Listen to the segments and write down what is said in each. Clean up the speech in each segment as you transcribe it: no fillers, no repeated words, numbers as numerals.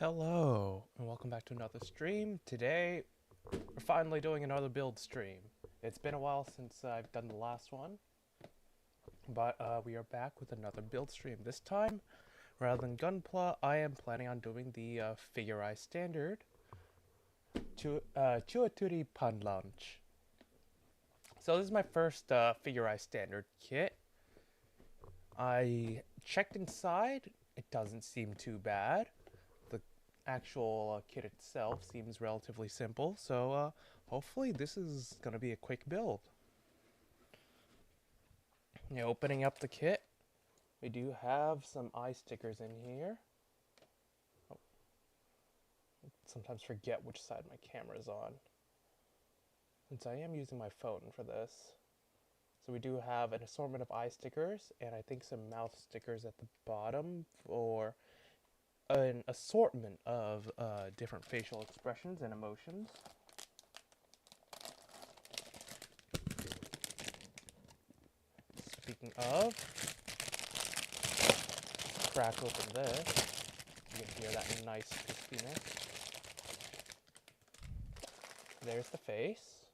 Hello, and welcome back to another stream. Today, we're finally doing another build stream. It's been a while since I've done the last one, but we are back with another build stream. This time, rather than Gunpla, I am planning on doing the Figure Eye Standard Chuatury Panlunch. So this is my first Figure Eye Standard kit. I checked inside, it doesn't seem too bad. Actual kit itself seems relatively simple, so hopefully this is going to be a quick build. Opening up the kit, we do have some eye stickers in here. Oh, I sometimes forget which side my camera is on, since I am using my phone for this. So we do have an assortment of eye stickers, and I think some mouth stickers at the bottom for an assortment of different facial expressions and emotions. Speaking of, crack open this. You can hear that nice crispiness. There's the face.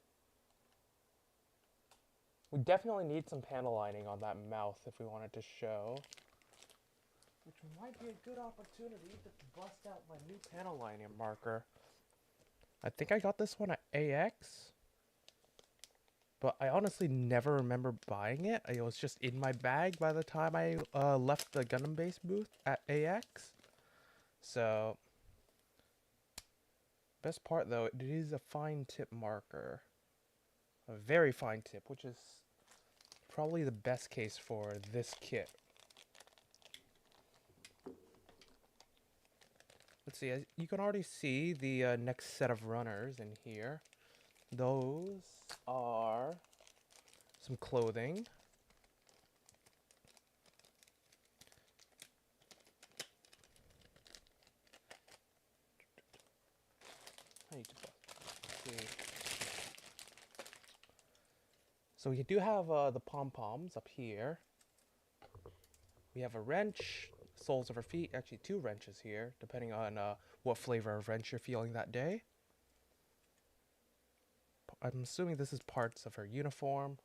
We definitely need some panel lining on that mouth if we want it to show. Which might be a good opportunity to bust out my new panel lining marker. I think I got this one at AX, but I honestly never remember buying it. It was just in my bag by the time I left the Gundam Base booth at AX. So, best part though, it is a fine tip marker. A very fine tip, which is probably the best case for this kit. Let's see, you can already see the next set of runners in here. Those are some clothing. So we do have the pom-poms up here. We have a wrench, soles of our feet, actually 2 wrenches here, depending on what flavor of wrench you're feeling that day. I'm assuming this is parts of her uniform.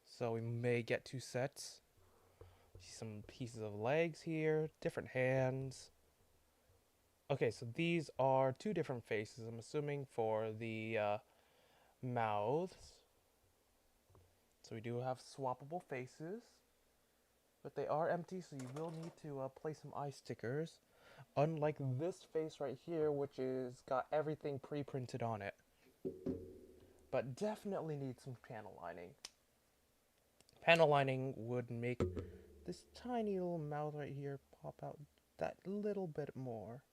So we may get 2 sets. See some pieces of legs here, different hands. Okay, so these are 2 different faces, I'm assuming, for the mouths. So we do have swappable faces, but they are empty, so you will need to place some eye stickers. Unlike this face right here, which is got everything pre-printed on it. But definitely need some panel lining. Panel lining would make this tiny little mouth right here pop out that little bit more.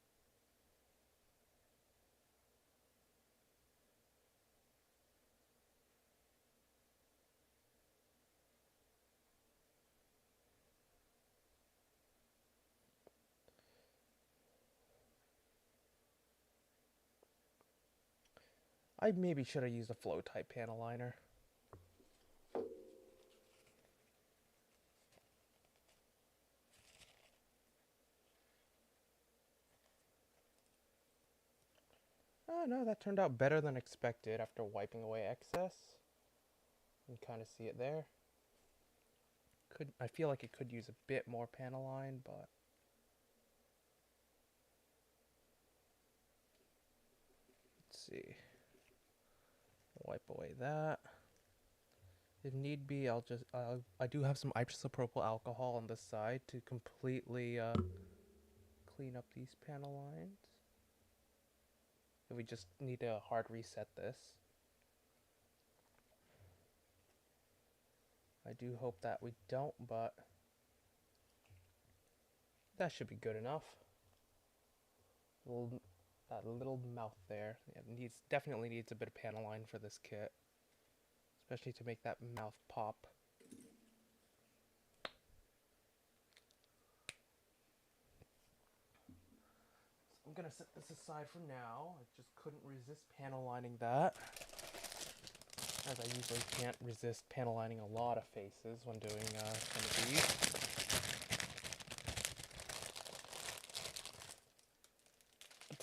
I maybe should have used a flow type panel liner. Oh no, that turned out better than expected after wiping away excess. You can kind of see it there. I feel like it could use a bit more panel line, but let's see. Wipe away that. If need be, I do have some isopropyl alcohol on this side to completely clean up these panel lines. If we just need to hard reset this. I do hope that we don't, but that should be good enough. That little mouth there, yeah, definitely needs a bit of panel line for this kit, especially to make that mouth pop. I'm gonna set this aside for now. I just couldn't resist panel lining that, as I usually can't resist panel lining a lot of faces when doing some of these.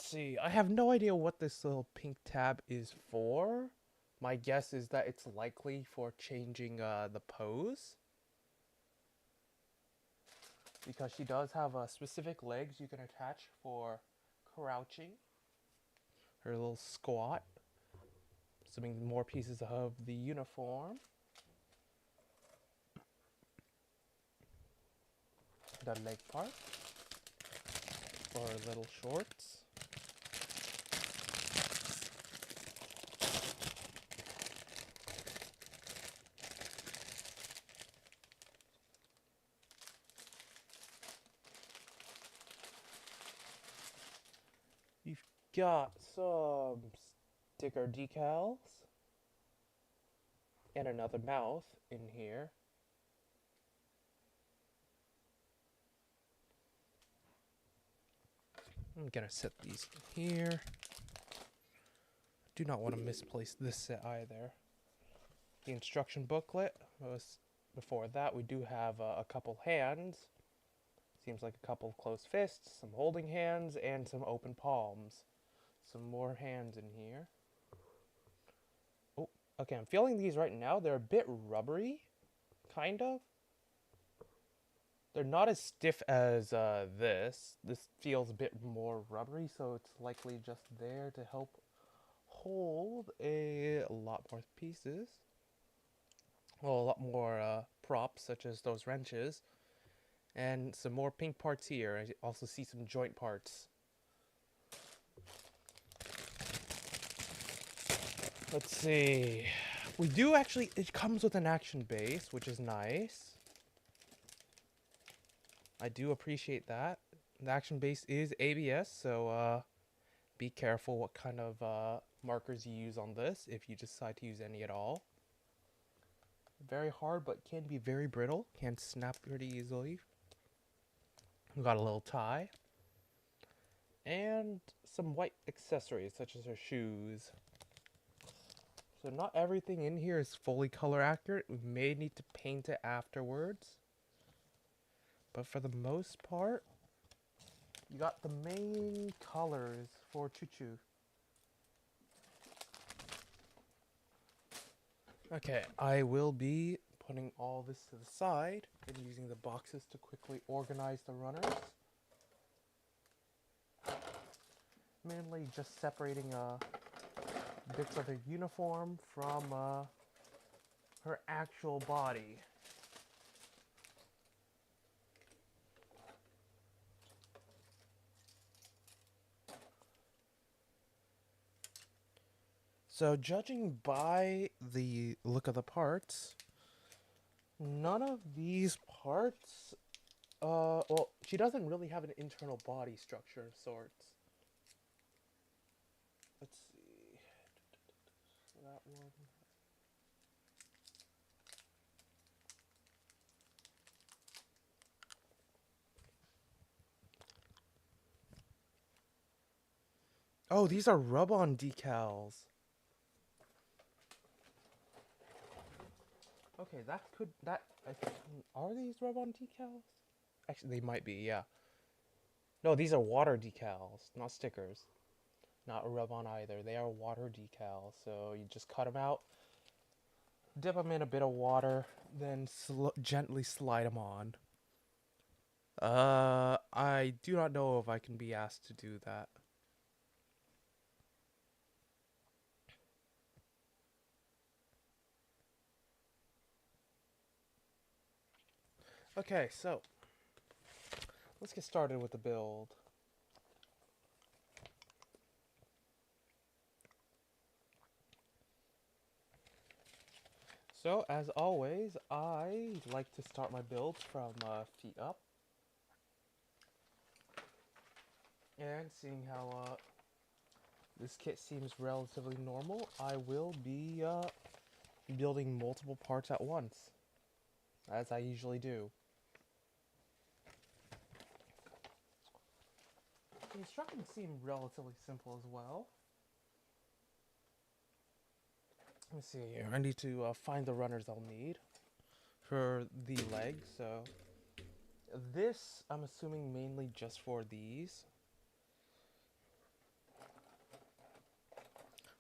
see. I have no idea what this little pink tab is for. My guess is that it's likely for changing the pose. Because she does have specific legs you can attach for crouching. Her little squat. Assuming more pieces of the uniform. The leg part. For her little shorts. You've got some sticker decals and another mouth in here. I'm gonna set these here. Do not want to misplace this set either. The instruction booklet was before that. We do have a couple hands. Seems like a couple closed fists, some holding hands, and some open palms. Some more hands in here. Oh, okay, I'm feeling these right now. They're a bit rubbery, kind of. They're not as stiff as this. This feels a bit more rubbery, so it's likely just there to help hold a lot more pieces. Well, a lot more props, such as those wrenches. And some more pink parts here. I also see some joint parts. Let's see. We do actually, it comes with an action base, which is nice. I do appreciate that. The action base is ABS, so be careful what kind of markers you use on this if you decide to use any at all. Very hard, but can be very brittle. Can snap pretty easily. We got a little tie. And some white accessories, such as her shoes. So not everything in here is fully color accurate. We may need to paint it afterwards. But for the most part, you got the main colors for Chuchu. Okay, I will be putting all this to the side and using the boxes to quickly organize the runners. Mainly just separating bits of her uniform from her actual body. So judging by the look of the parts, none of these parts, well, she doesn't really have an internal body structure of sorts. Let's see, that one. Oh, these are rub-on decals. Okay, are these rub-on decals? Actually, they might be, yeah. No, these are water decals, not stickers. Not rub-on either. They are water decals, so you just cut them out, dip them in a bit of water, then gently slide them on. I do not know if I can be asked to do that. Okay, so let's get started with the build. So, as always, I like to start my builds from feet up. And seeing how this kit seems relatively normal, I will be building multiple parts at once, as I usually do. The instructions seem relatively simple as well. Let's see here. I need to find the runners I'll need for the legs. So this, I'm assuming, mainly just for these.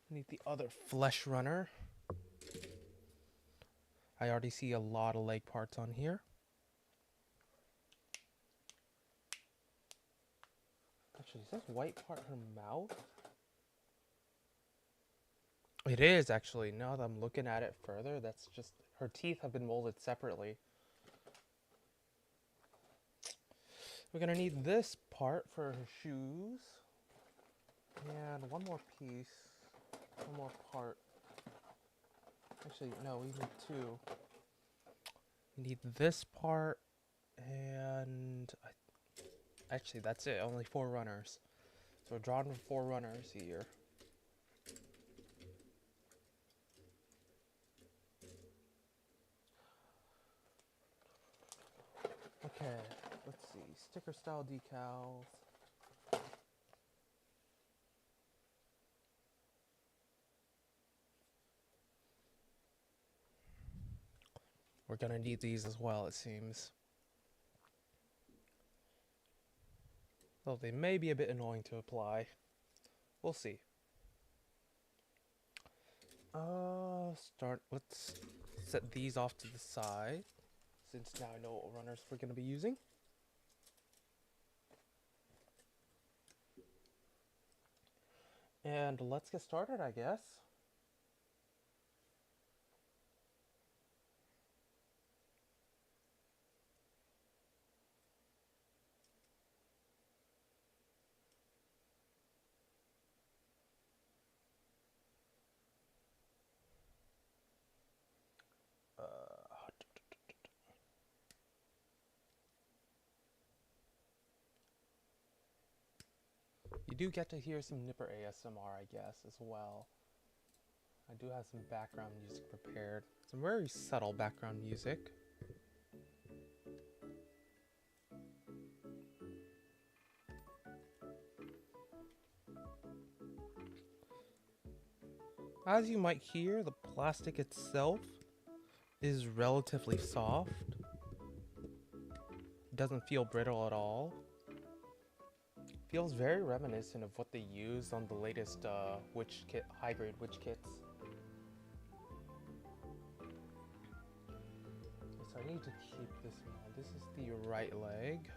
Need the other flesh runner. I already see a lot of leg parts on here. Actually, is this white part her mouth? It is actually. Now that I'm looking at it further, that's just her teeth have been molded separately. We're gonna need this part for her shoes. And one more piece. One more part. Actually, no, we need two. We need this part and actually that's it, only 4 runners. So we're drawing 4 runners here. Okay, let's see. Sticker style decals. We're gonna need these as well, it seems. Though they may be a bit annoying to apply. We'll see. Let's set these off to the side, since now I know what runners we're gonna be using. And let's get started, I guess. You do get to hear some nipper ASMR, I guess, as well. I do have some background music prepared. Some very subtle background music. As you might hear, the plastic itself is relatively soft. It doesn't feel brittle at all. Feels very reminiscent of what they used on the latest witch kit, high-grade witch kits. So I need to keep this in mind. This is the right leg.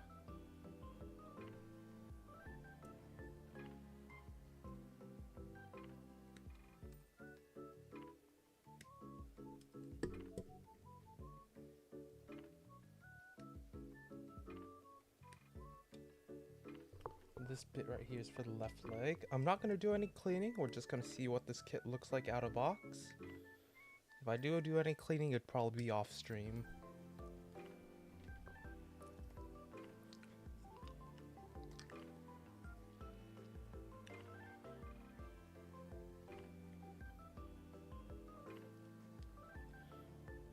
This bit right here is for the left leg. I'm not going to do any cleaning. We're just going to see what this kit looks like out of box. If I do any cleaning, it'd probably be off stream.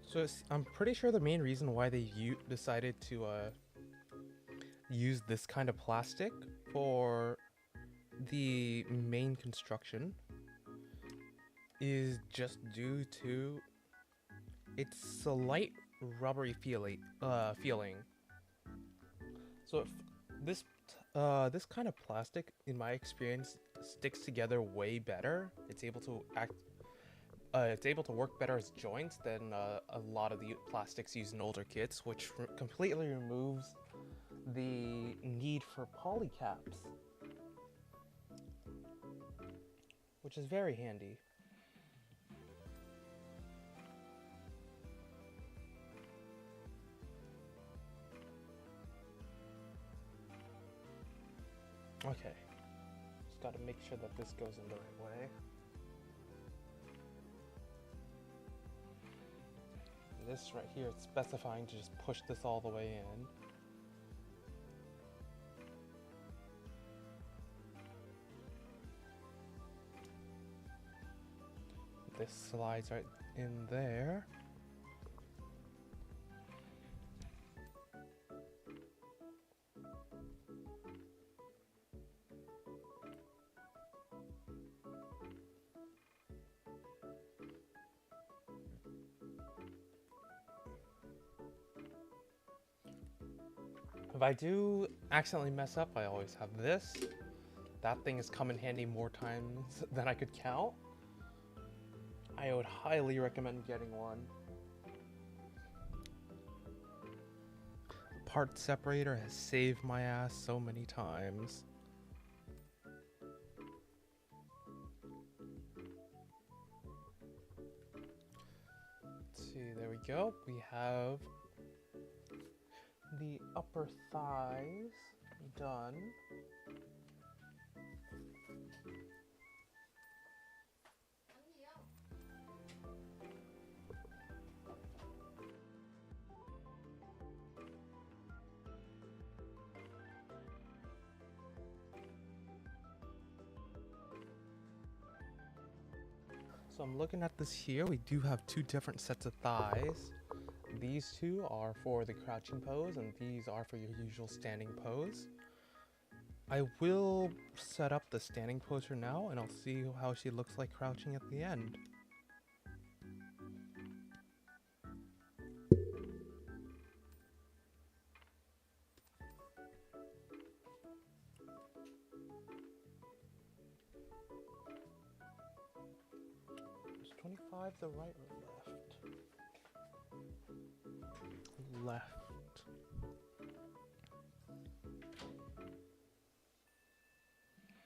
So I'm pretty sure the main reason why they decided to use this kind of plastic for the main construction is just due to its slight rubbery feeling. So this kind of plastic, in my experience, sticks together way better. It's able to work better as joints than a lot of the plastics used in older kits, which completely removes the need for polycaps, which is very handy. Okay, just gotta make sure that this goes in the right way. This right here, it's specifying to just push this all the way in. This slides right in there. If I do accidentally mess up, I always have this. That thing has come in handy more times than I could count. I would highly recommend getting one. Part separator has saved my ass so many times. Let's see, there we go. We have the upper thighs done. So I'm looking at this here. We do have two different sets of thighs. These two are for the crouching pose and these are for your usual standing pose. I will set up the standing pose for now and I'll see how she looks like crouching at the end. Is 25 the right or left? Left.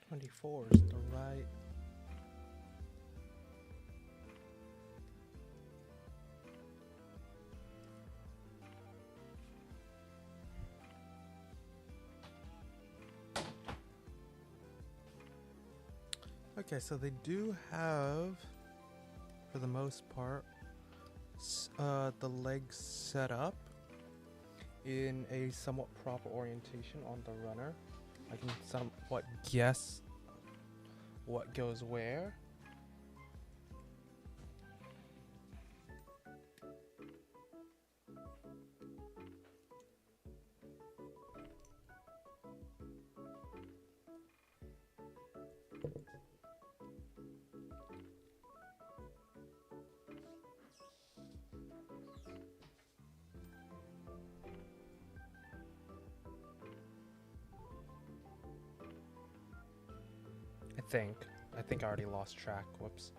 Twenty-four is the right. Okay, so they do have, for the most part, the legs set up in a somewhat proper orientation on the runner. I can somewhat guess what goes where. I think I already lost track. Whoops.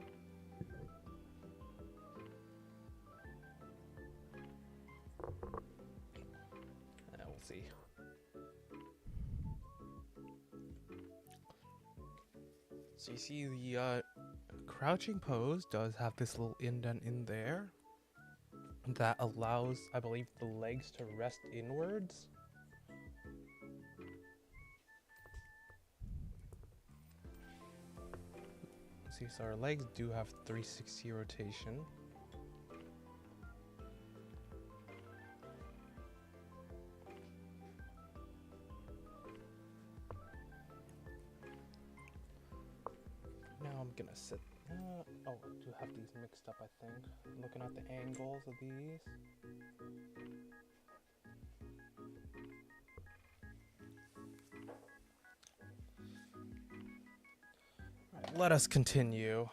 We'll see. So you see the crouching pose does have this little indent in there that allows, I believe, the legs to rest inwards. See, so our legs do have 360 rotation. Now I'm gonna sit. Oh, I do have these mixed up, I think. Looking at the angles of these. Alright, let us continue.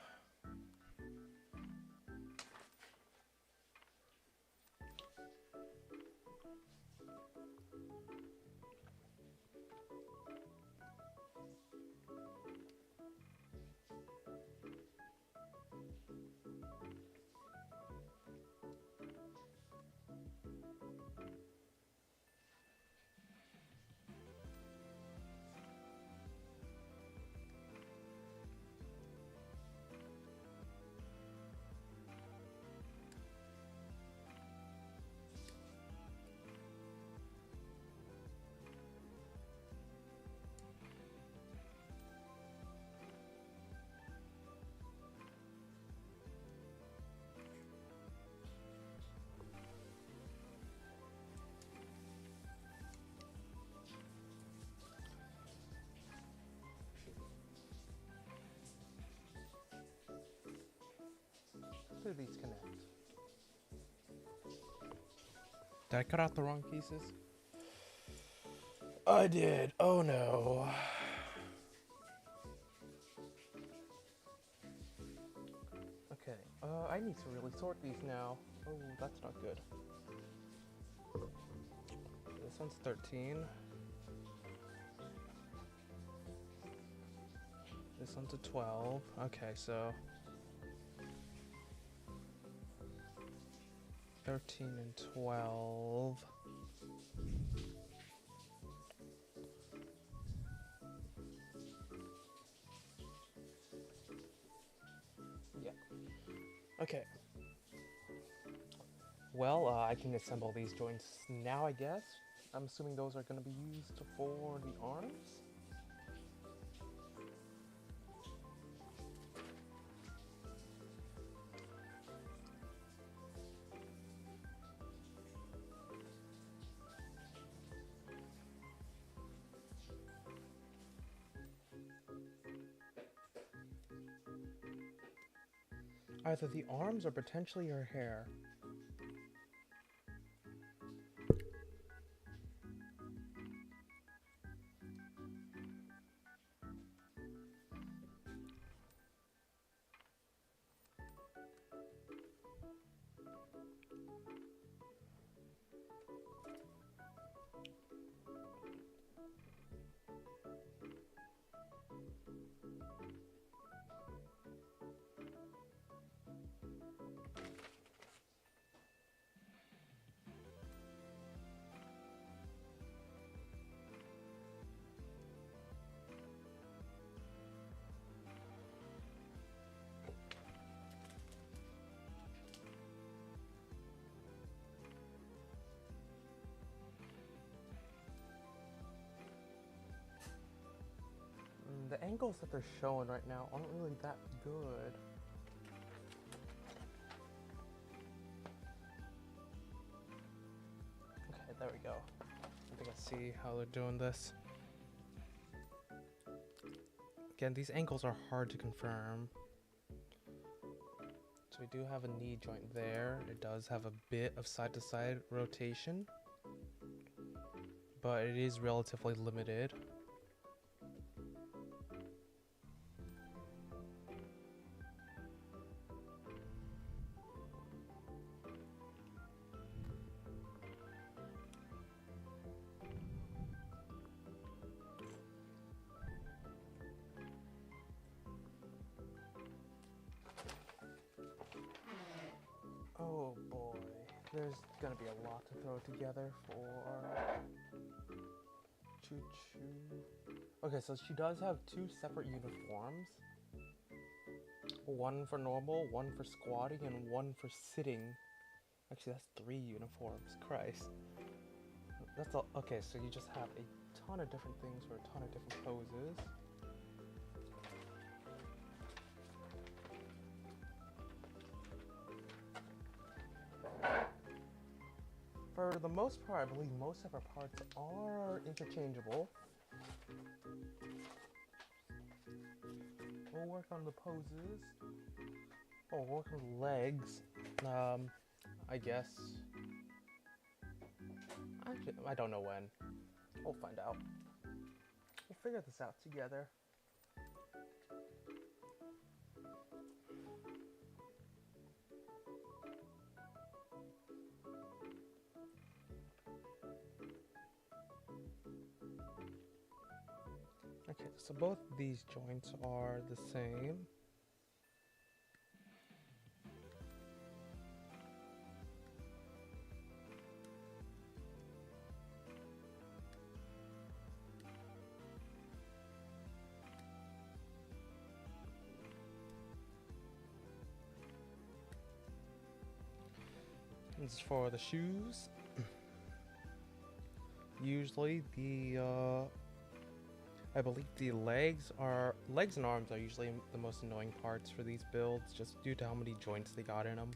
Do these connect? Did I cut out the wrong pieces? I did. Oh no. Okay, I need to really sort these now. Oh, that's not good. This one's 13. This one's a 12. Okay, so 13 and 12. Yeah. Okay. Well, I can assemble these joints now, I guess. I'm assuming those are going to be used for the arms. Either the arms or potentially her hair. The angles that they're showing right now aren't really that good. Okay, there we go. I think I see how they're doing this. Again, these angles are hard to confirm. So we do have a knee joint there. It does have a bit of side-to-side rotation, but it is relatively limited. Oh boy, there's gonna be a lot to throw together for Choo-Choo. Okay, so she does have two separate uniforms. One for normal, one for squatting, and one for sitting. Actually, that's 3 uniforms. Christ. That's all. Okay, so you just have a ton of different things for a ton of different poses. For the most part, I believe most of our parts are interchangeable. We'll work on the poses. Oh, we'll work on the legs. I guess. Actually, I don't know when. We'll find out. We'll figure this out together. Okay, so both these joints are the same. This is for the shoes. Usually I believe the legs and arms are usually the most annoying parts for these builds, just due to how many joints they got in them.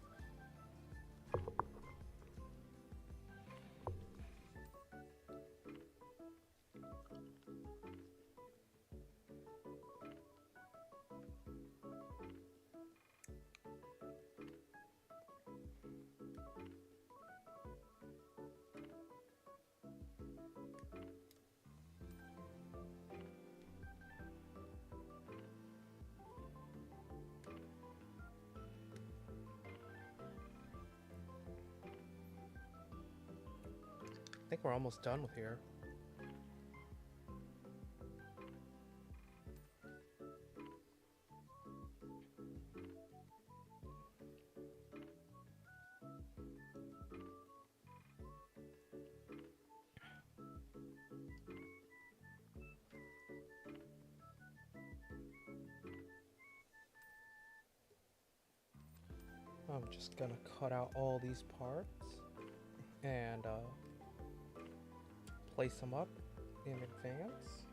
I think we're almost done with here. I'm just gonna cut out all these parts and place them up in advance.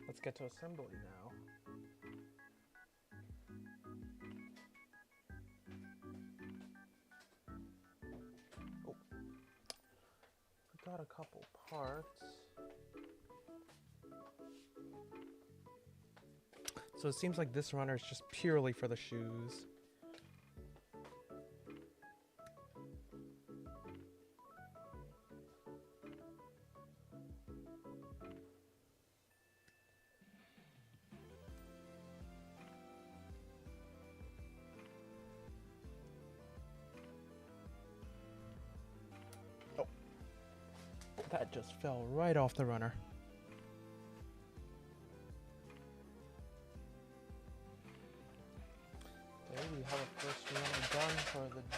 Let's get to assembly now. Oh, forgot a couple parts. So it seems like this runner is just purely for the shoes. Oh, that just fell right off the runner. Okay, we have a first runner done for the day.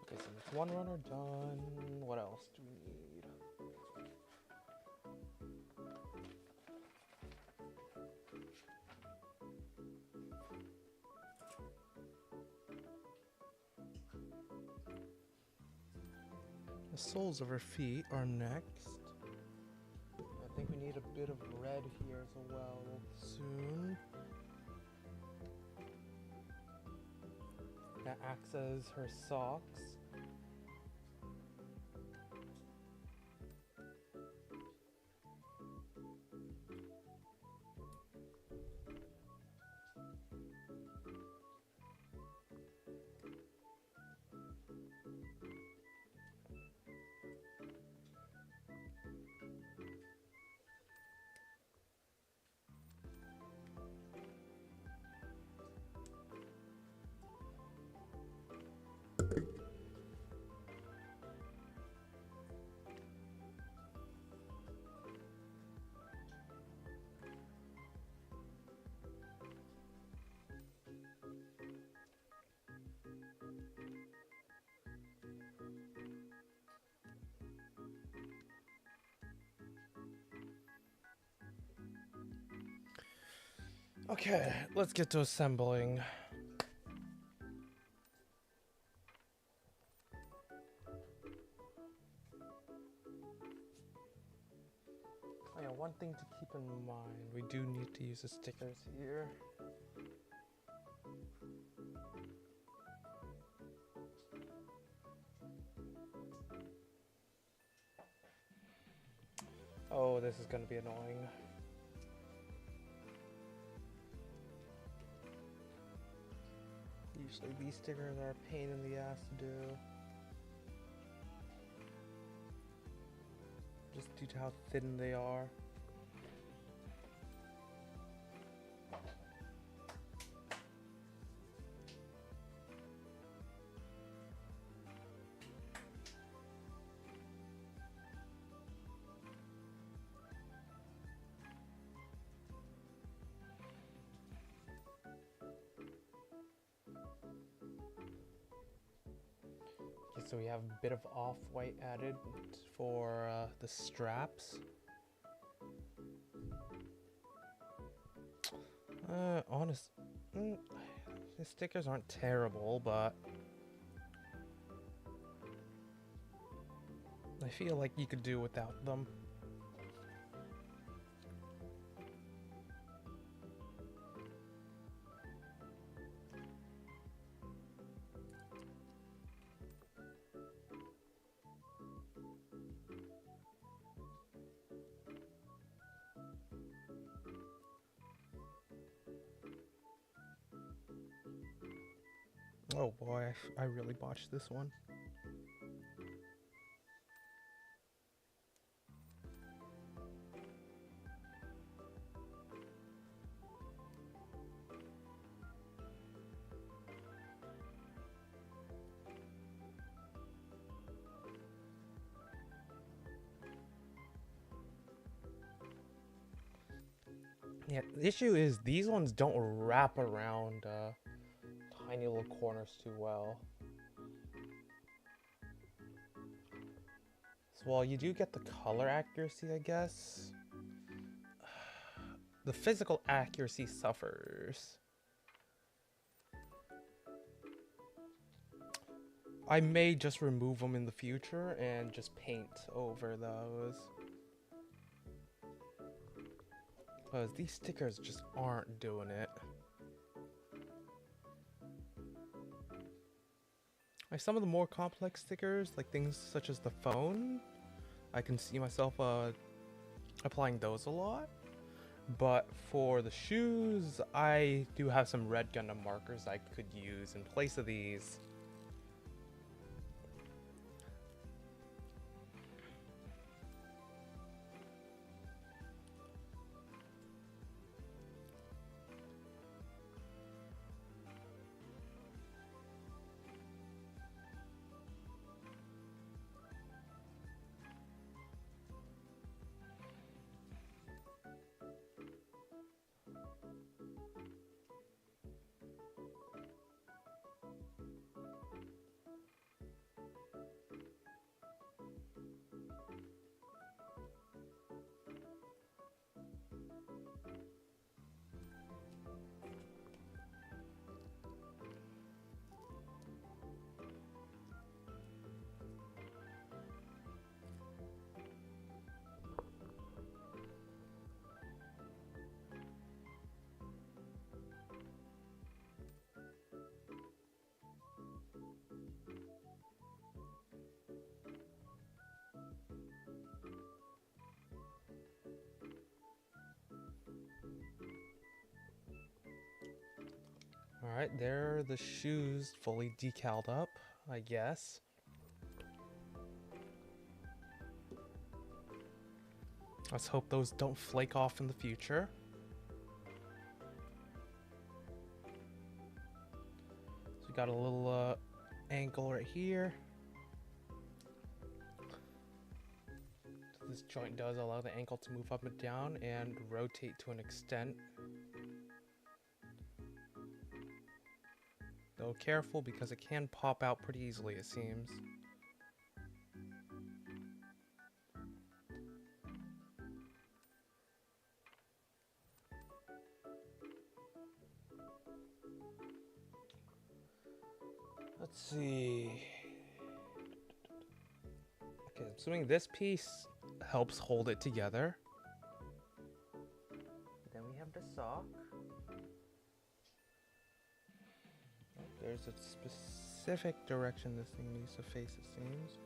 Okay, so that's one runner done. What else do we need? The soles of her feet are next. I think we need a bit of red here as well soon. That acts as her socks. Okay, let's get to assembling. Oh yeah, one thing to keep in mind, we do need to use the stickers here. Oh, this is gonna be annoying. Usually these stickers are a pain in the ass to do. Just due to how thin they are. So we have a bit of off-white added for the straps. The stickers aren't terrible, but I feel like you could do without them. Oh boy, I really botched this one. Yeah, the issue is these ones don't wrap around tiny little corners too well. So while you do get the color accuracy, I guess, the physical accuracy suffers. I may just remove them in the future and just paint over those. Because these stickers just aren't doing it. Like some of the more complex stickers, like things such as the phone, I can see myself applying those a lot. But for the shoes, I do have some red Gundam markers I could use in place of these. Alright, there are the shoes fully decaled up, I guess. Let's hope those don't flake off in the future. So we got a little ankle right here. So this joint does allow the ankle to move up and down and rotate to an extent. Though careful because it can pop out pretty easily, it seems. Let's see. Okay, I'm assuming this piece helps hold it together. Then we have the sock. There's a specific direction this thing needs to face, it seems.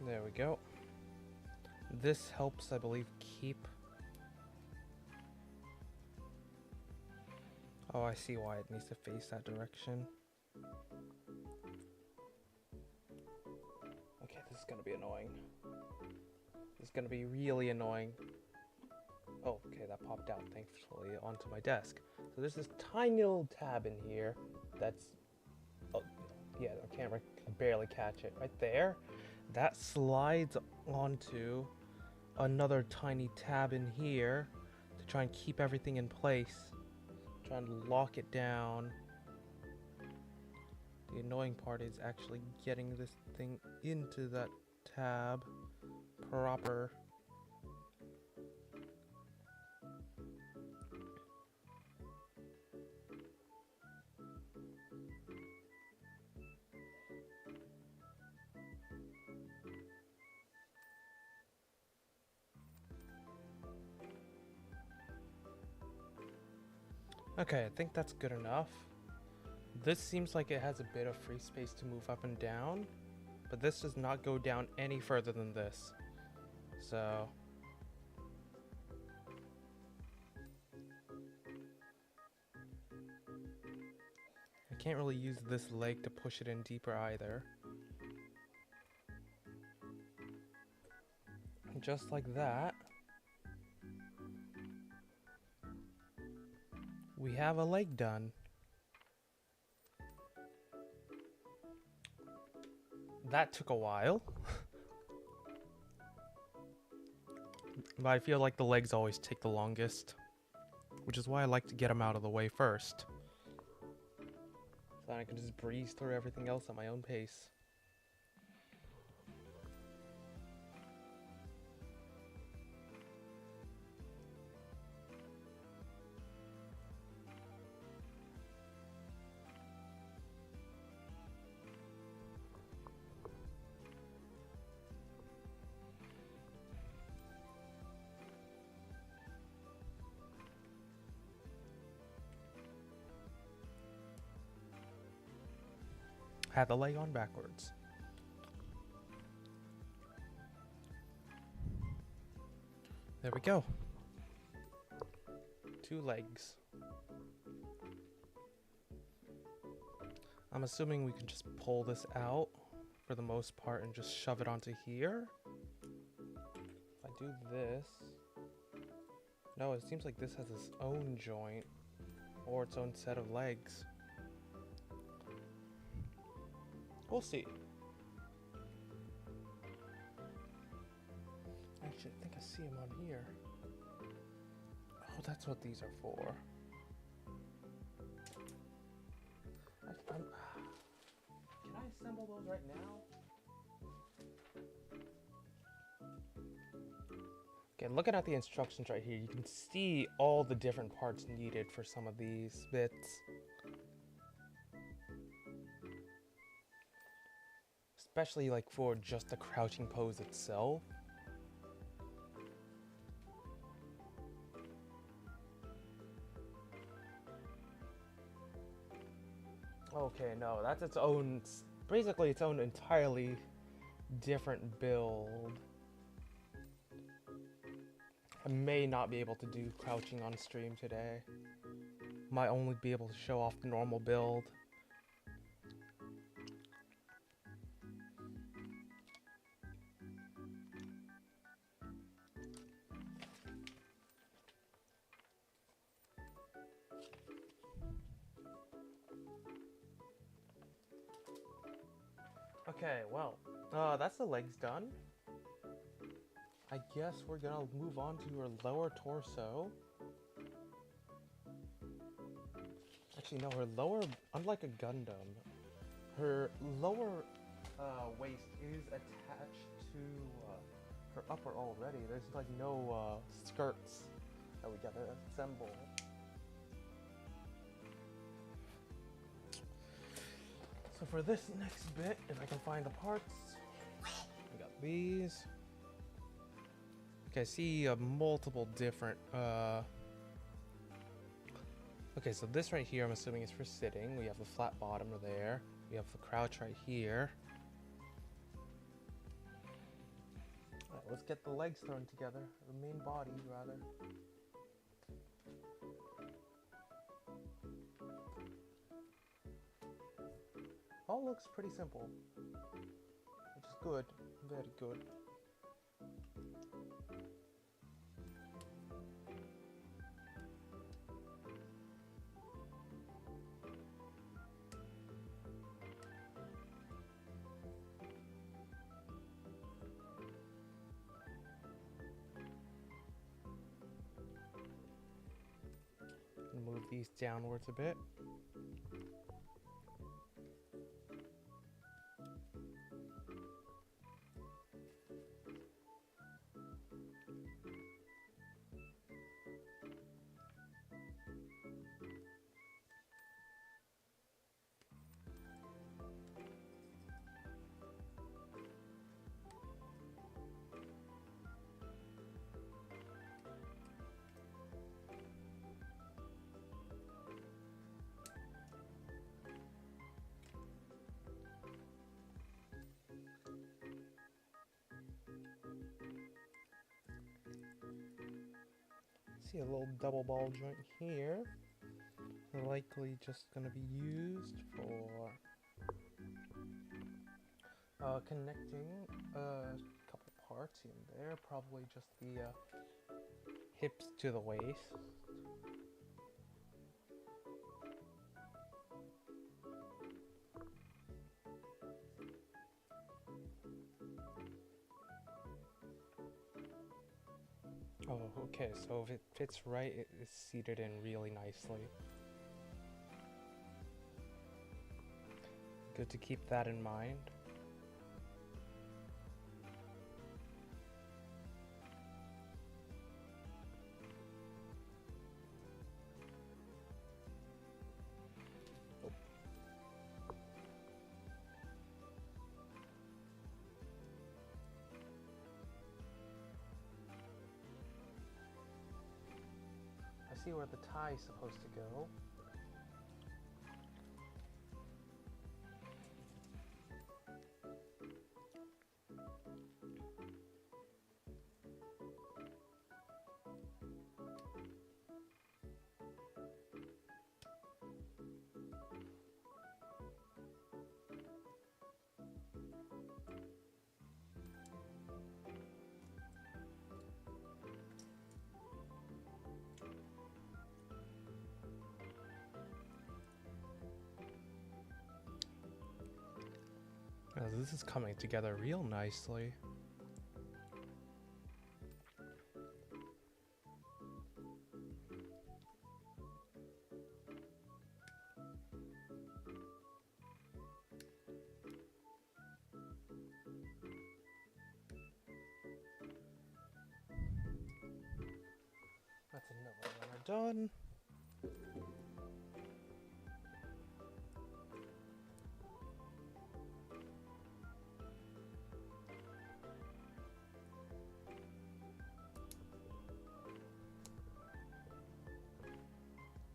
There we go. This helps, I believe, keep... Oh, I see why it needs to face that direction. Okay, this is gonna be annoying. This is gonna be really annoying. Oh, okay, that popped out, thankfully, onto my desk. So there's this tiny little tab in here that's... Oh, yeah, the camera can barely catch it. Right there. That slides onto another tiny tab in here to try and keep everything in place. Try and lock it down. The annoying part is actually getting this thing into that tab proper. Okay, I think that's good enough. This seems like it has a bit of free space to move up and down, but this does not go down any further than this. So... I can't really use this leg to push it in deeper either. just like that, we have a leg done. That took a while. But I feel like the legs always take the longest, which is why I like to get them out of the way first. So I can just breeze through everything else at my own pace. Had the leg on backwards. There we go. 2 legs. I'm assuming we can just pull this out for the most part and just shove it onto here. If I do this... No, it seems like this has its own joint or its own set of legs. We'll see. Actually, I think I see him on here. Oh, that's what these are for. Can I assemble those right now? Okay, looking at the instructions right here, you can see all the different parts needed for some of these bits. Especially like for just the crouching pose itself. Okay, no, that's its own, basically its own entirely different build. I may not be able to do crouching on stream today. Might only be able to show off the normal build. Okay, well, that's the legs done. I guess we're gonna move on to her lower torso. Actually, no, her lower, unlike a Gundam, her lower waist is attached to her upper already. There's like no skirts that we gotta assemble. So for this next bit, if I can find the parts, we got these. Okay, I see multiple different, okay, so this right here, I'm assuming is for sitting. We have the flat bottom there. We have the crouch right here. Alright, let's get the legs thrown together. The main body, rather. All looks pretty simple, which is good, very good. Move these downwards a bit. See a little double ball joint here. Likely just gonna be used for connecting a couple parts in there, probably just the hips to the waist. Oh, okay, so if it fits right, it is seated in really nicely. Good to keep that in mind. I see where the tie is supposed to go. Now, this is coming together real nicely. That's another runner done.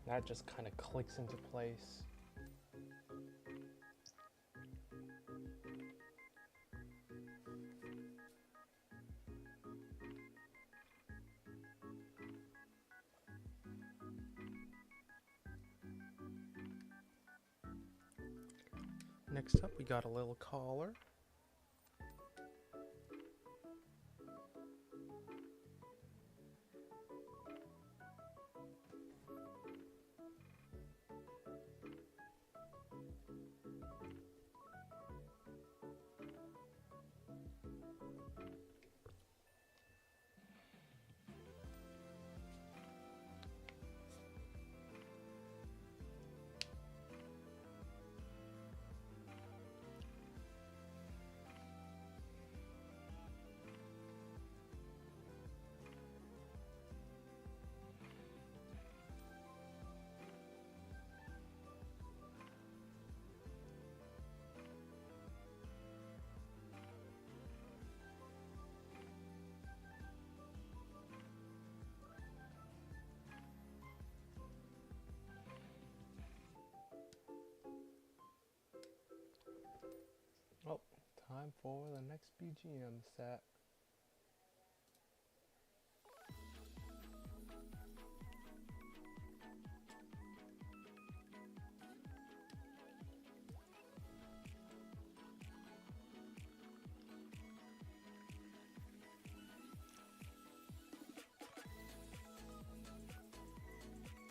That just kind of clicks into place. Next up, we got a little collar. Oh, time for the next BGM set.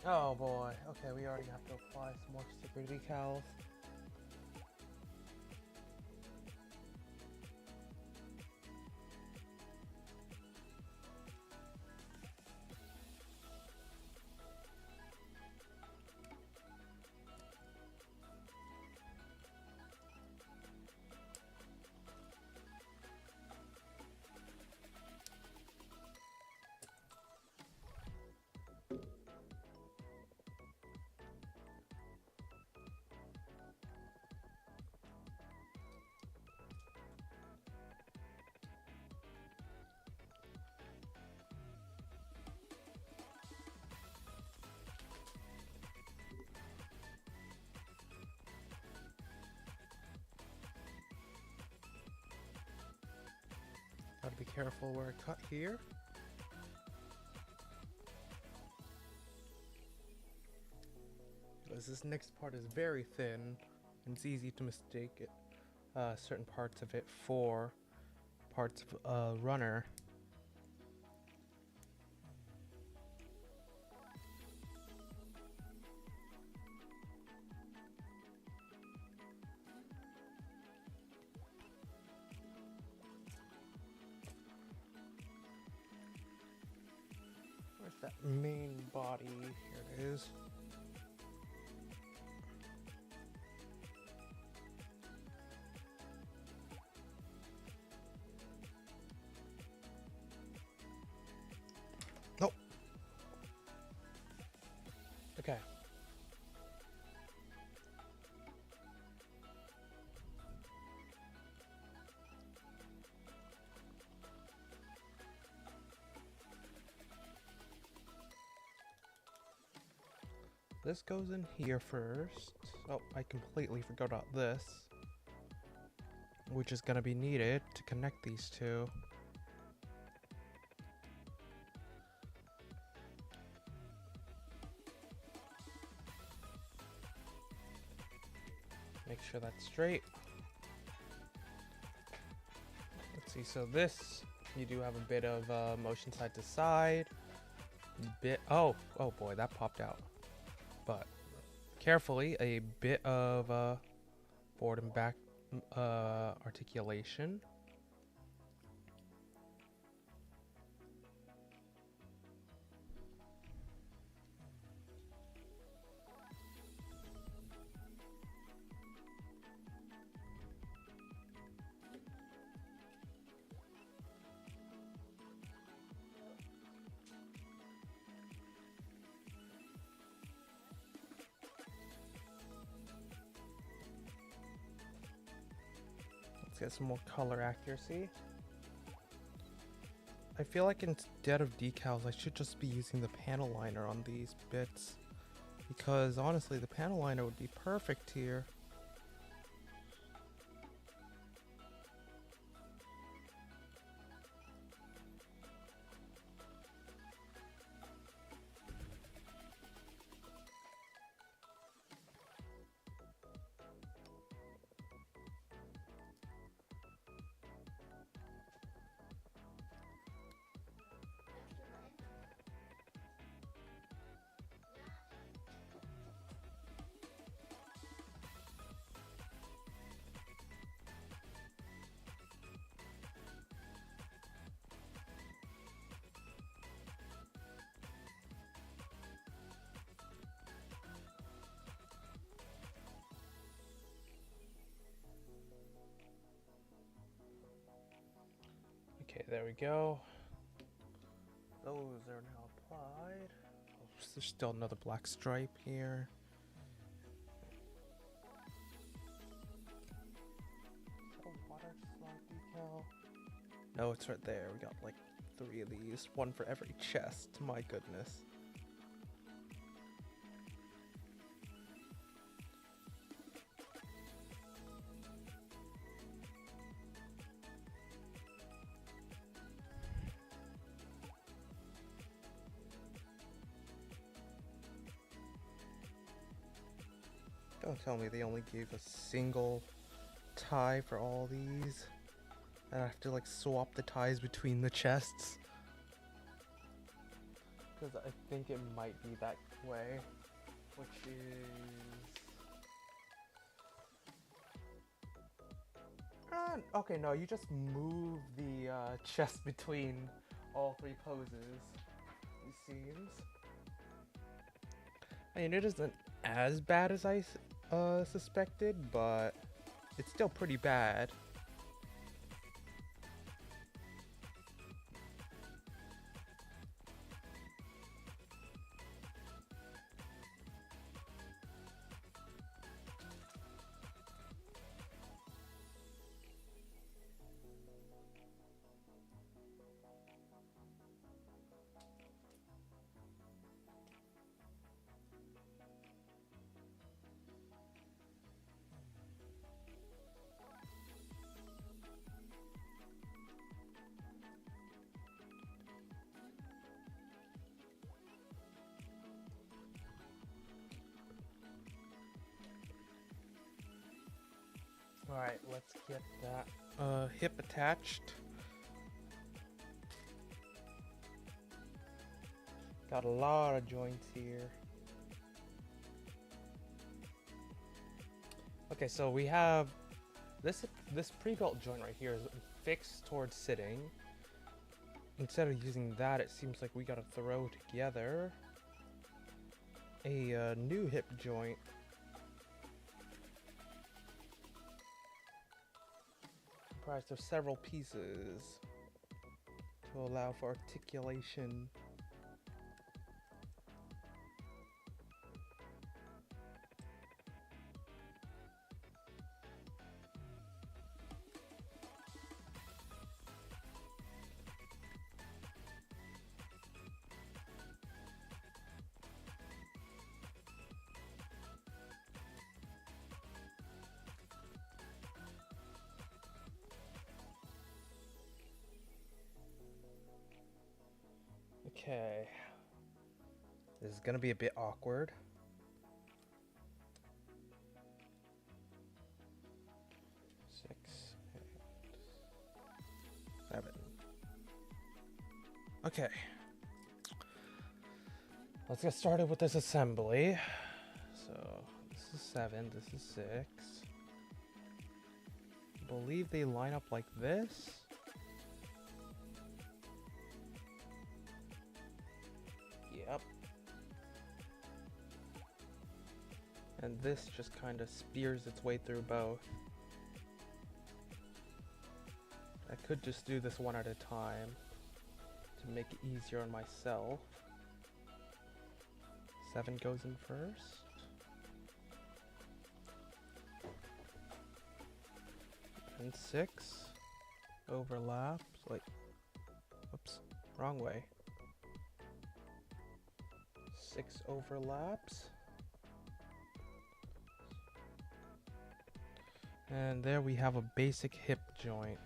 Oh boy, okay, we already have to apply some more sticker decals. Gotta be careful where I cut here. As this next part is very thin, and it's easy to mistake it, certain parts of it for parts of a runner. Where's that main body? Here it is. Nope. Okay. This goes in here first. Oh, I completely forgot about this, which is going to be needed to connect these two. Make sure that's straight. Let's see, so this, you do have a bit of motion side to side. Oh boy, that popped out. But carefully, a bit of forward and back articulation. Let's get some more color accuracy. I feel like instead of decals, I should just be using the panel liner on these bits, because honestly, the panel liner would be perfect here. Okay, there we go. Those are now applied. Oh, there's still another black stripe here. Oh, water slide decal. No, it's right there. We got like 3 of these. 1 for every chest. My goodness. Don't tell me they only gave a single tie for all these. And I have to like swap the ties between the chests. Because I think it might be that way. Which is... okay, no, you just move the chest between all 3 poses, it seems. I mean, it isn't as bad as I suspected, but it's still pretty bad. Alright, let's get that hip attached. Got a lot of joints here. Okay, so we have this pre-built joint right here is fixed towards sitting. Instead of using that, it seems like we gotta throw together a new hip joint. Comprised of several pieces to allow for articulation. Okay, this is gonna be a bit awkward. Six, 8, 7. Okay, let's get started with this assembly. So this is 7, this is 6. I believe they line up like this. Yep. And this just kind of spears its way through both. I could just do this one at a time to make it easier on myself. 7 goes in first. And 6 overlaps, like, whoops, wrong way. 6 overlaps. And there we have a basic hip joint.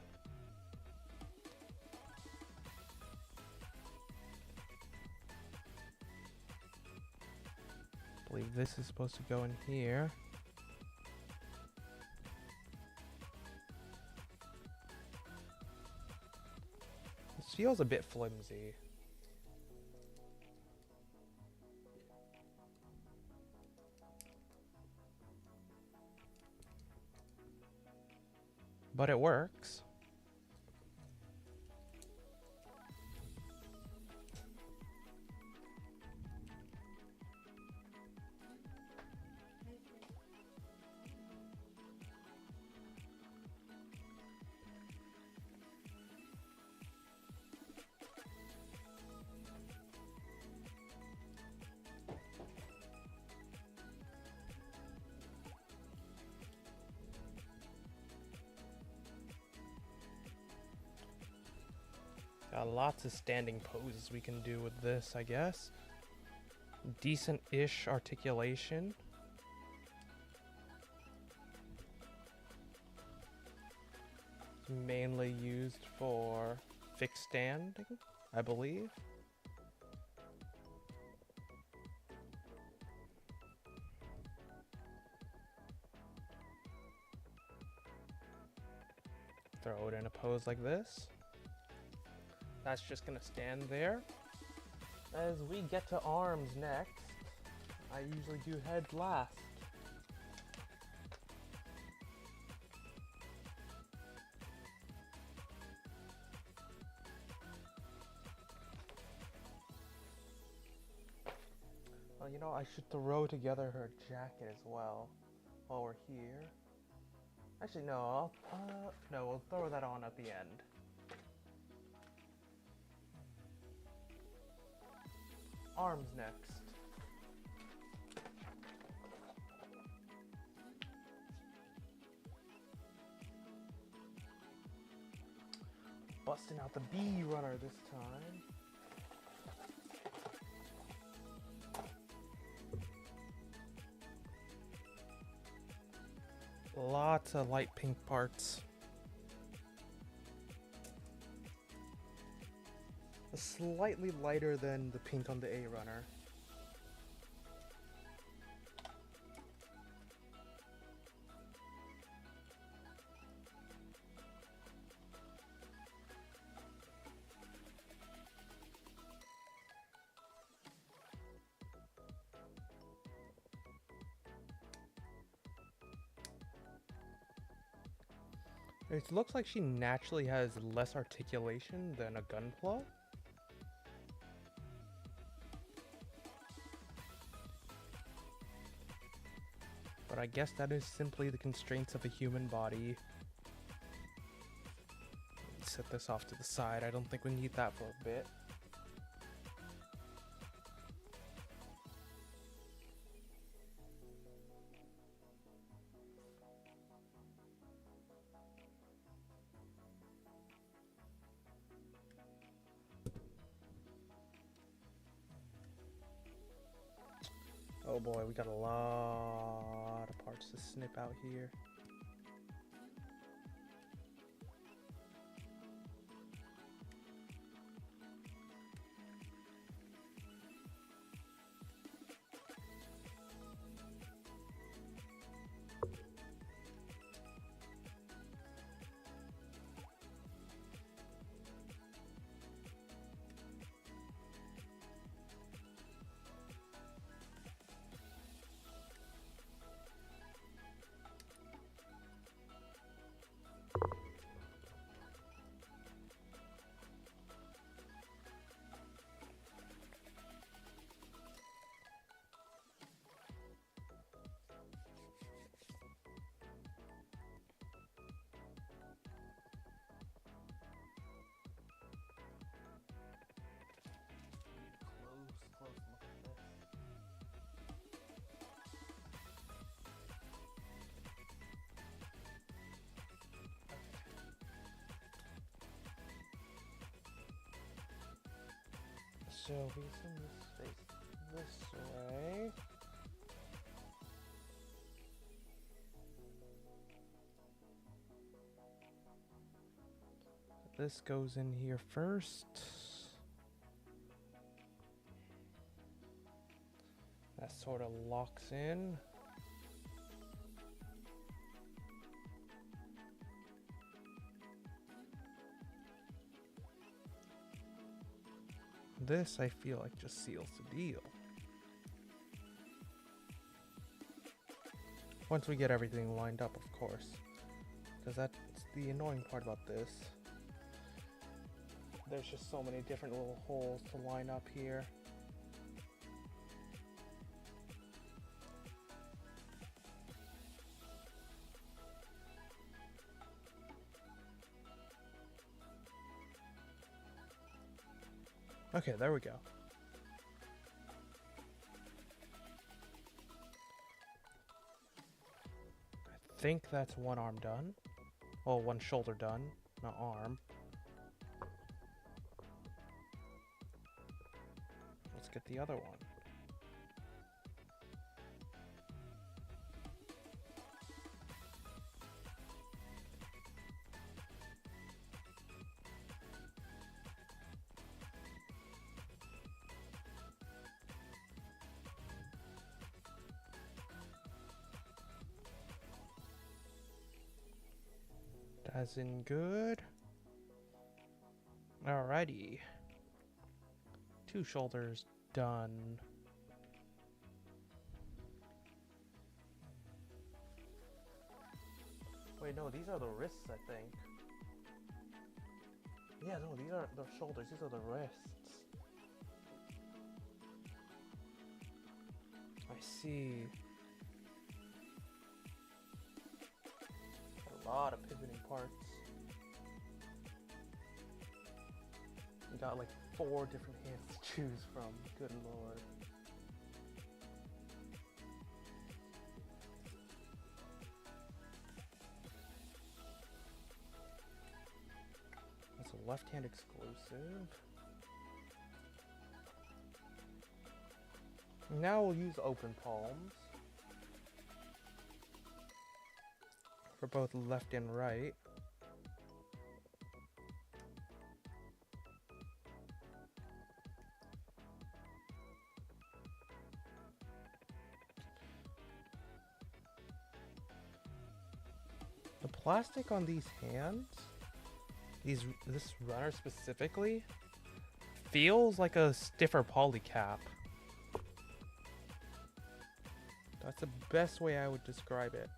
I believe this is supposed to go in here. This feels a bit flimsy. But it works. Got lots of standing poses we can do with this, I guess. Decent-ish articulation. It's mainly used for fixed standing, I believe. Throw it in a pose like this. That's just gonna stand there. As we get to arms next, I usually do head last. Well, you know, I should throw together her jacket as well while we're here. Actually, no, no, we'll throw that on at the end. Arms next. Busting out the bee runner this time. Lots of light pink parts. Slightly lighter than the pink on the A runner. It looks like she naturally has less articulation than a gunpla. But I guess that is simply the constraints of a human body. Set this off to the side. I don't think we need that for a bit. Oh boy, we got a lot of parts to snip out here. Close look at this. So we send this face this way. This goes in here first. That sort of locks in. This, I feel like, just seals the deal. Once we get everything lined up, of course. Because that's the annoying part about this. There's just so many different little holes to line up here. Okay, there we go. I think that's one arm done. Well, one shoulder done, not arm. Let's get the other one. That's in good. Alrighty. Two shoulders done. Wait, no, these are the wrists, I think. Yeah, no, these are the shoulders, these are the wrists. I see. A lot of pivoting parts. We got like 4 different hands to choose from. Good lord. That's a left-hand exclusive. Now we'll use open palms for both left and right. The plastic on these hands, this runner specifically, feels like a stiffer polycap. That's the best way I would describe it.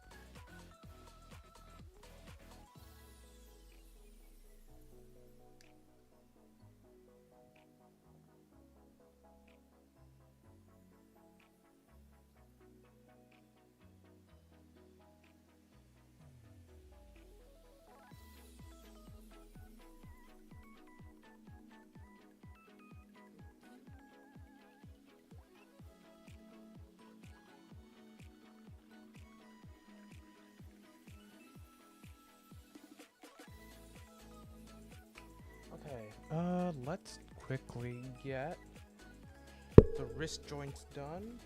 let's quickly get the wrist joints done.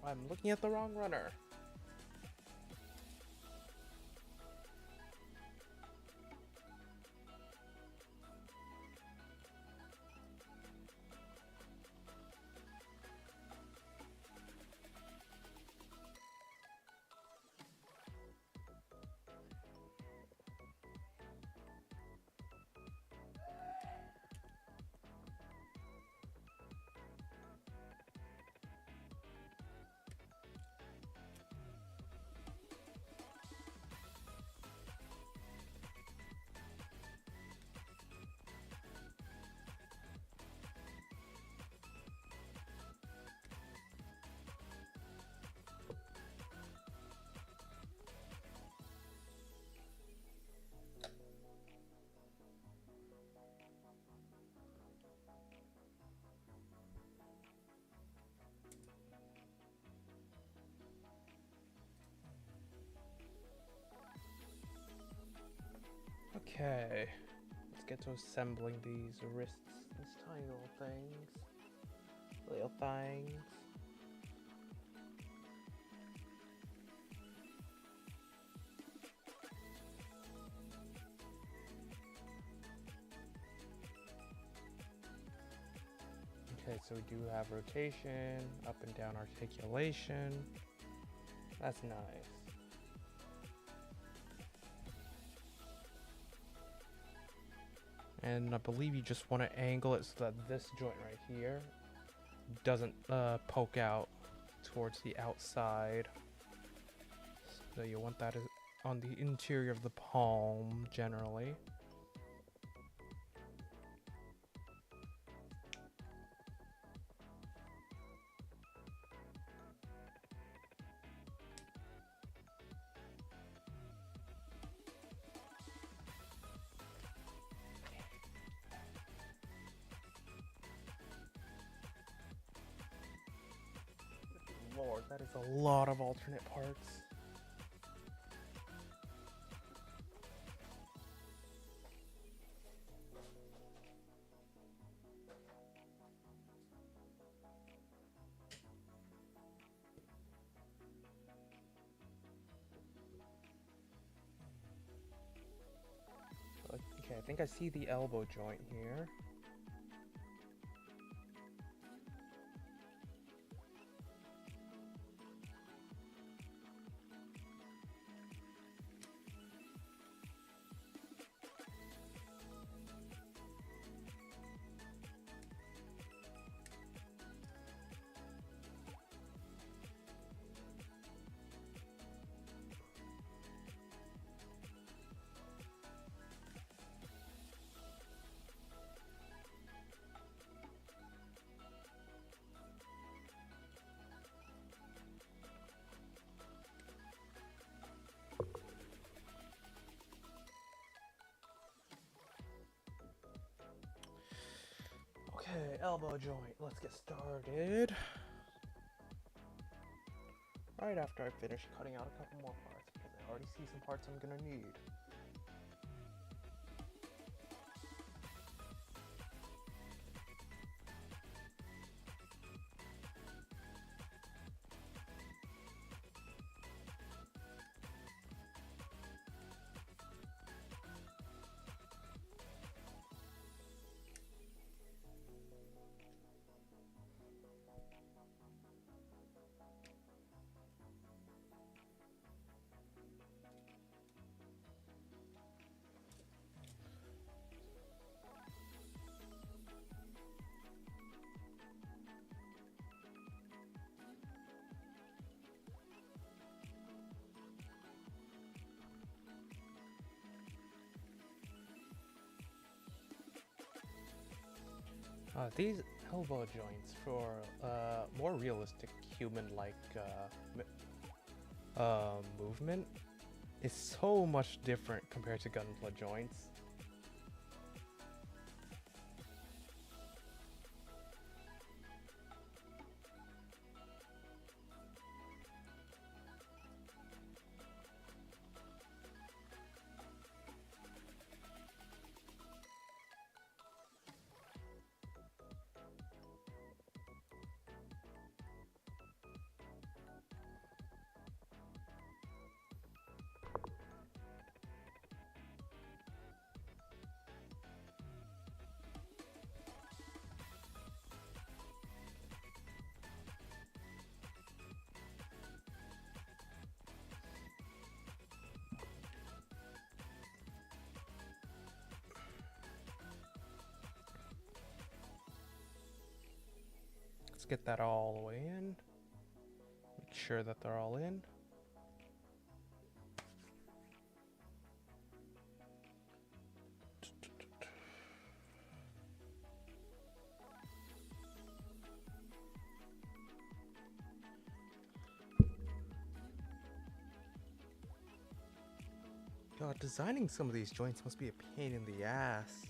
I'm looking at the wrong runner. Okay, let's get to assembling these wrists, these tiny little things, little things. Okay, so we do have rotation, up and down articulation. That's nice. And I believe you just want to angle it so that this joint right here doesn't poke out towards the outside. So you want that on the interior of the palm generally. Lord, that is a lot of alternate parts. Okay, I think I see the elbow joint here. Okay, elbow joint. Let's get started. Right after I finish cutting out a couple more parts, because I already see some parts I'm gonna need. These elbow joints for more realistic human-like movement is so much different compared to gunpla joints. get that all the way in. Make sure that they're all in. God, designing some of these joints must be a pain in the ass.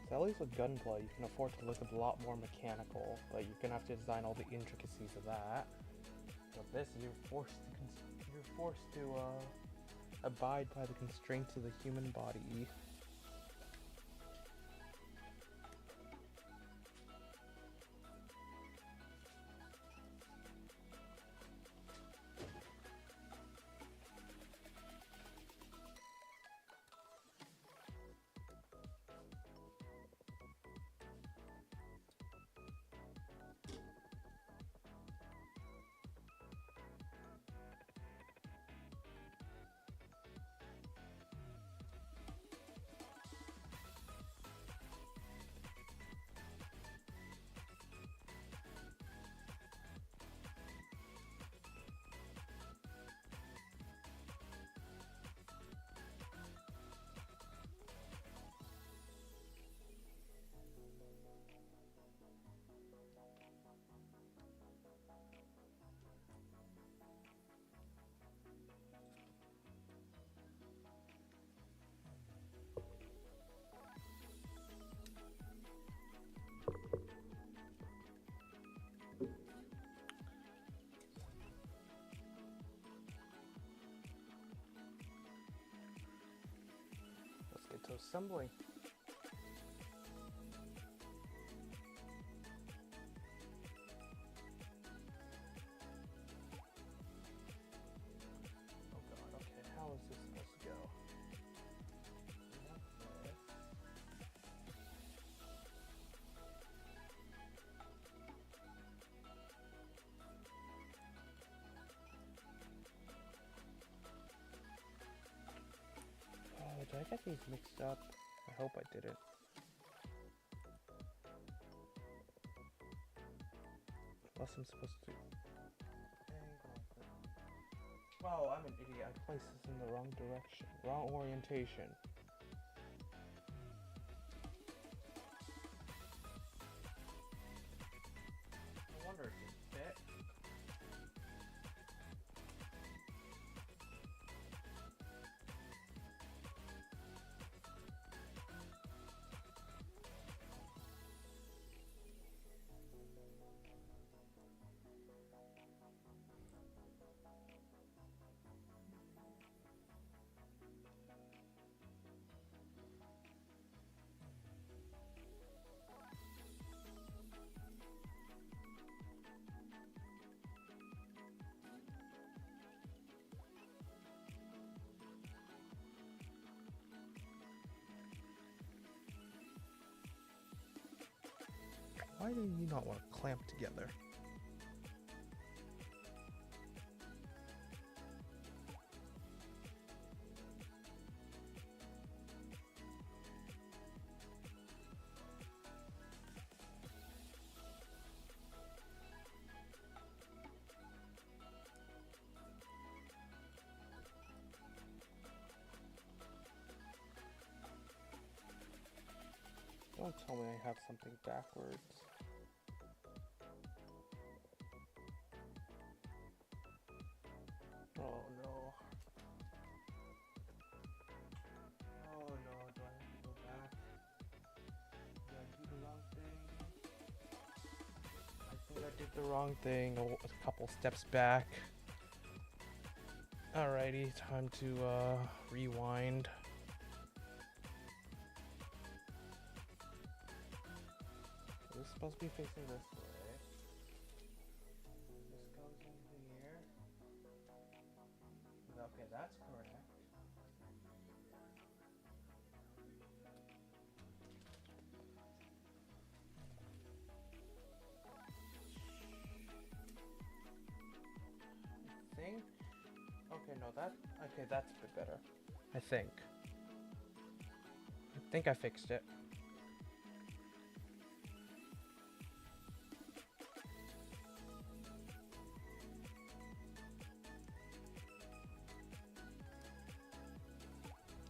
So at least with Gunpla, you can afford to look a lot more mechanical, but you're gonna have to design all the intricacies of that. With this, you're forced to abide by the constraints of the human body. Let's get to assembling. Oh god, okay, how is this supposed to go? Oh, did I get these mixed up? I hope I didn't. Unless I'm supposed to. Oh, I'm an idiot. I placed this in the wrong direction. Wrong orientation. I wonder if it fit. Why do you not want to clamp together? Don't tell me I have something backwards. Oh no. Oh no, do I have to go back? Did I do the wrong thing? I think I did the wrong thing. A couple steps back. Alrighty, time to rewind. This is supposed to be facing this way. This goes in here. Okay, that's correct. I think. Okay, no, that. Okay, that's a bit better. I think. I think I fixed it.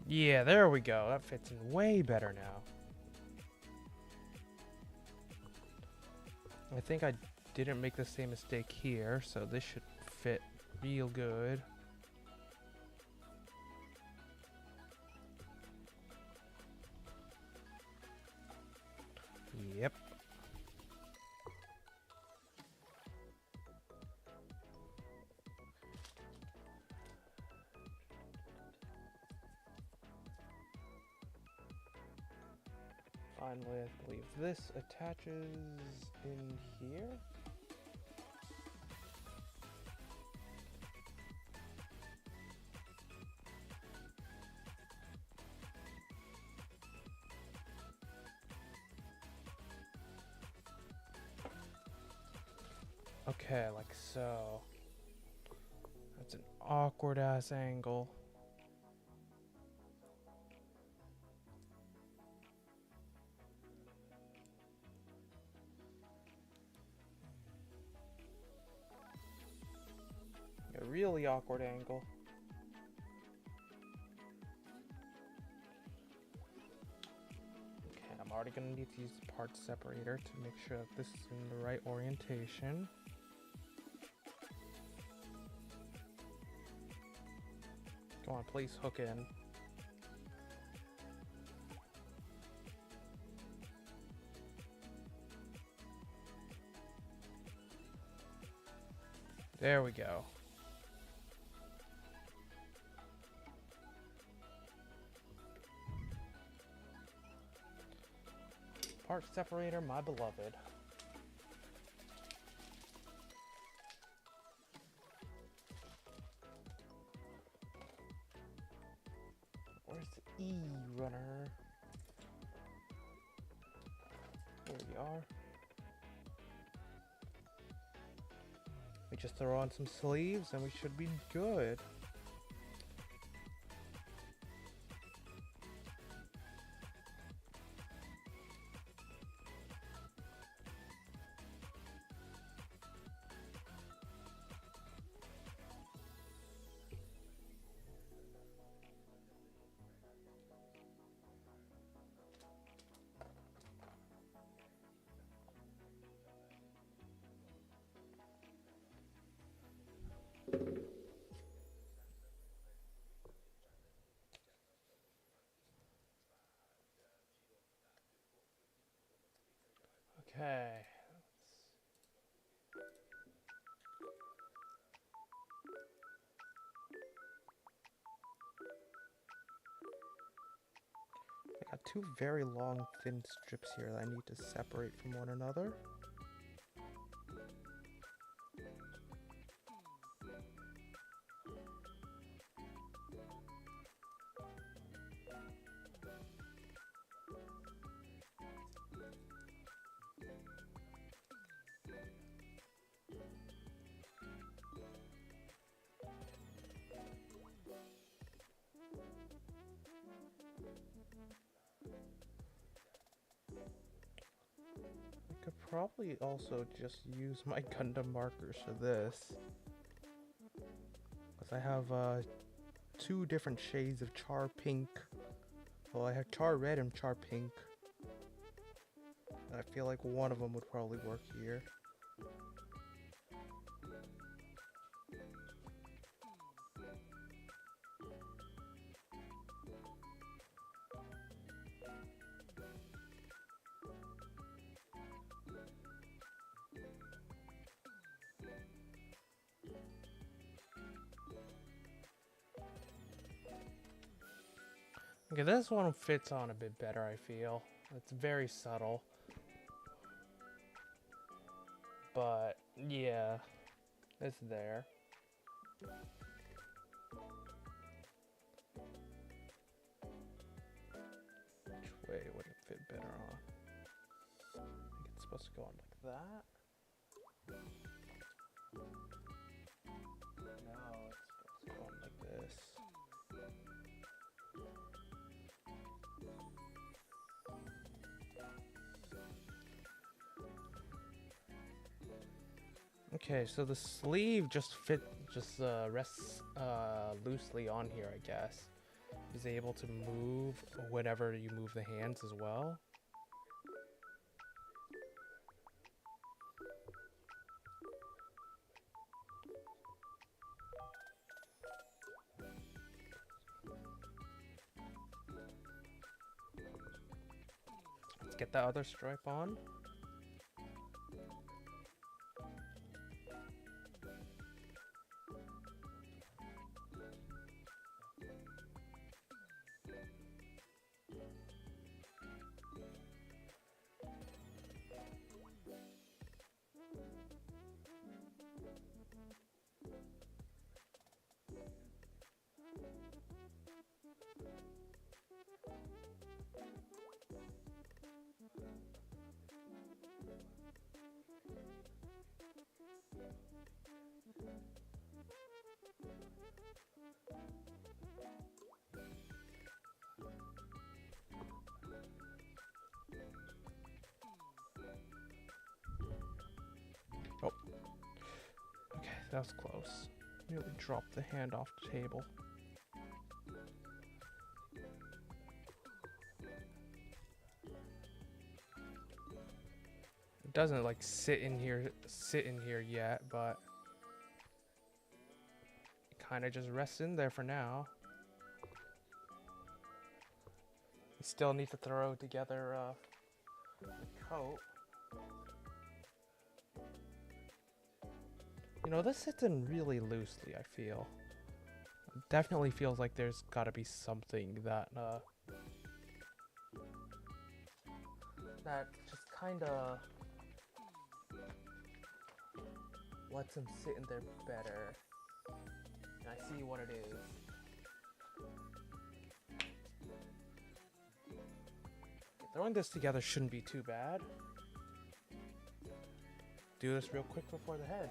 Yeah, there we go. That fits in way better now. I think I didn't make the same mistake here, so this should fit real good. Yep. Finally, I believe this attaches in here. Okay, like so. That's an awkward ass angle. A really awkward angle. Okay, I'm already gonna need to use the part separator to make sure that this is in the right orientation. Come on, please hook in. There we go. Part separator, my beloved. Where's the E runner? There we are. We just throw on some sleeves and we should be good. Okay. I got two very long, thin strips here that I need to separate from one another. I could probably also just use my Gundam markers for this. Because I have two different shades of char pink. Well, I have char red and char pink. And I feel like one of them would probably work here. Okay, this one fits on a bit better, I feel. It's very subtle. But, yeah, it's there. Which way would it fit better on? I think it's supposed to go on like that. No, it's supposed to go on like this. Okay, so the sleeve just rests loosely on here, I guess. Is able to move whenever you move the hands as well. Let's get that other stripe on. Oh. Okay, that was close. Nearly dropped the hand off the table. It doesn't like sit in here yet, but it kind of just rests in there for now. We still need to throw together the coat. You know, this sits in really loosely, I feel. It definitely feels like there's gotta be something that that just kinda lets him sit in there better. And I see what it is. Throwing this together shouldn't be too bad. Do this real quick before the head.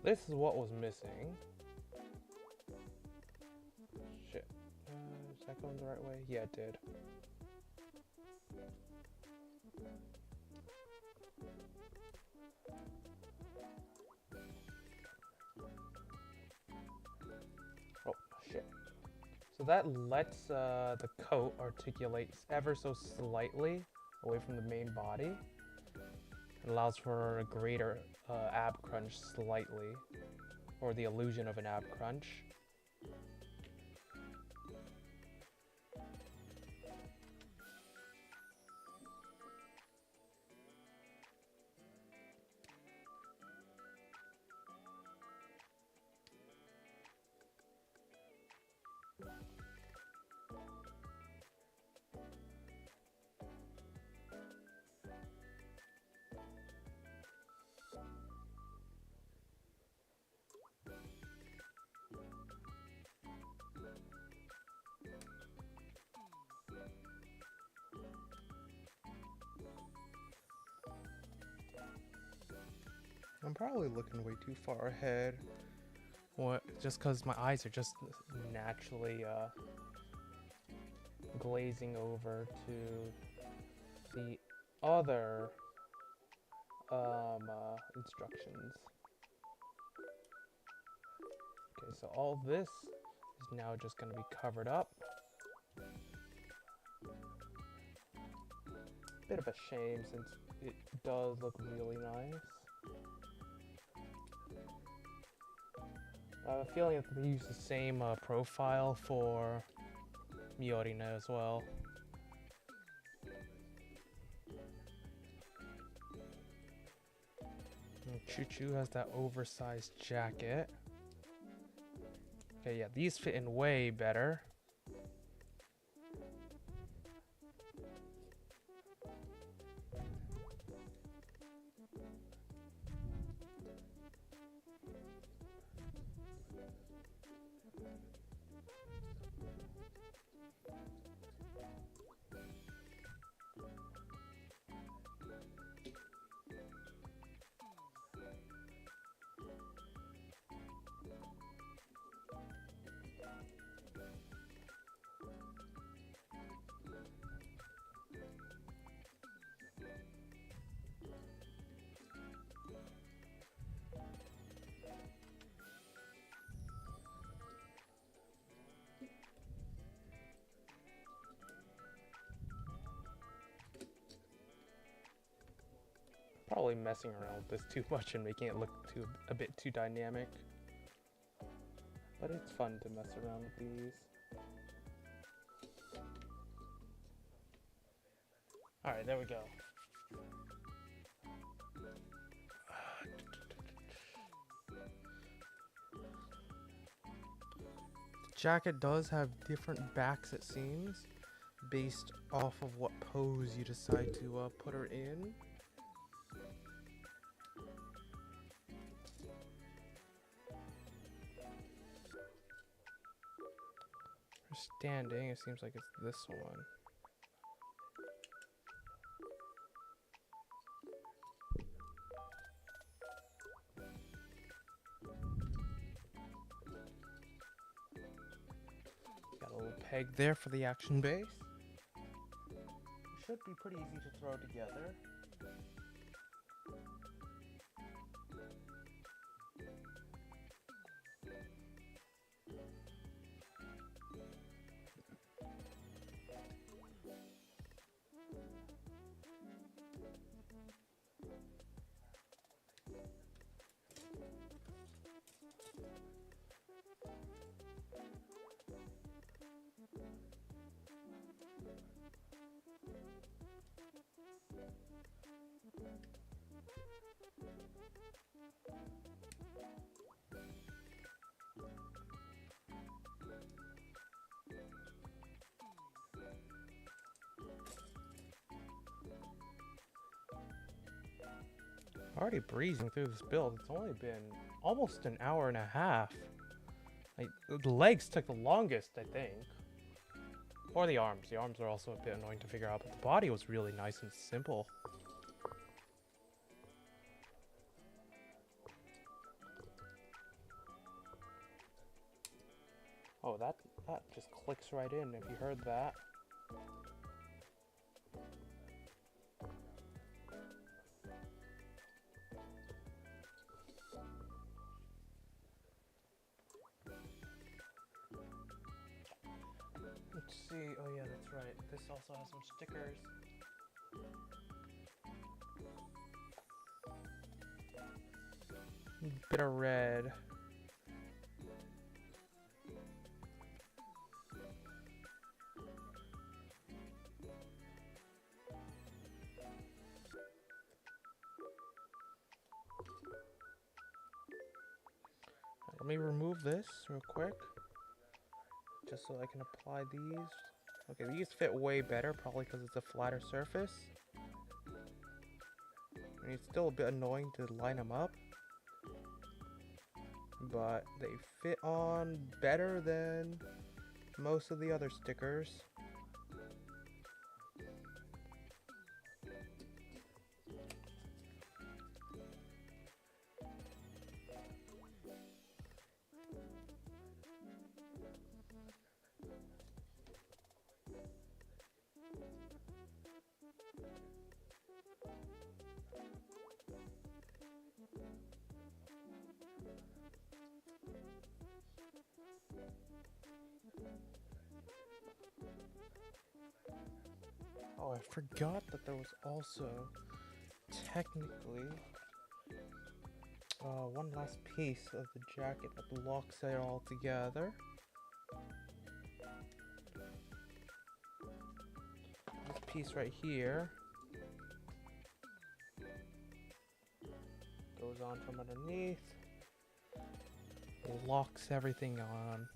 This is what was missing. Shit. Is that going the right way? Yeah, it did. Oh, shit. So that lets the coat articulate ever so slightly away from the main body. It allows for a greater ab crunch slightly, or the illusion of an ab crunch. I'm probably looking way too far ahead. What? Just because my eyes are just naturally glazing over to the other instructions. Okay, so all this is now just going to be covered up. Bit of a shame since it does look really nice. I have a feeling that they use the same profile for Miorina as well. Choo has that oversized jacket. Okay, yeah, these fit in way better. Probably messing around with this too much and making it look a bit too dynamic. But it's fun to mess around with these. Alright, there we go. The jacket does have different backs, it seems, based off of what pose you decide to put her in. For standing, it seems like it's this one. Got a little peg there for the action base. It should be pretty easy to throw together. Already breezing through this build. It's only been almost an hour and a half. Like, the legs took the longest, I think. Or the arms. The arms are also a bit annoying to figure out, but the body was really nice and simple. Oh, that just clicks right in if you heard that. Let's see. Oh yeah, that's right. This also has some stickers. Bit of red. Let me remove this real quick, just so I can apply these. Okay, these fit way better, probably because it's a flatter surface. I mean, it's still a bit annoying to line them up, but they fit on better than most of the other stickers. Oh, I forgot that there was also technically one last piece of the jacket that locks it all together. This piece right here goes goes on from underneath. Locks everything on.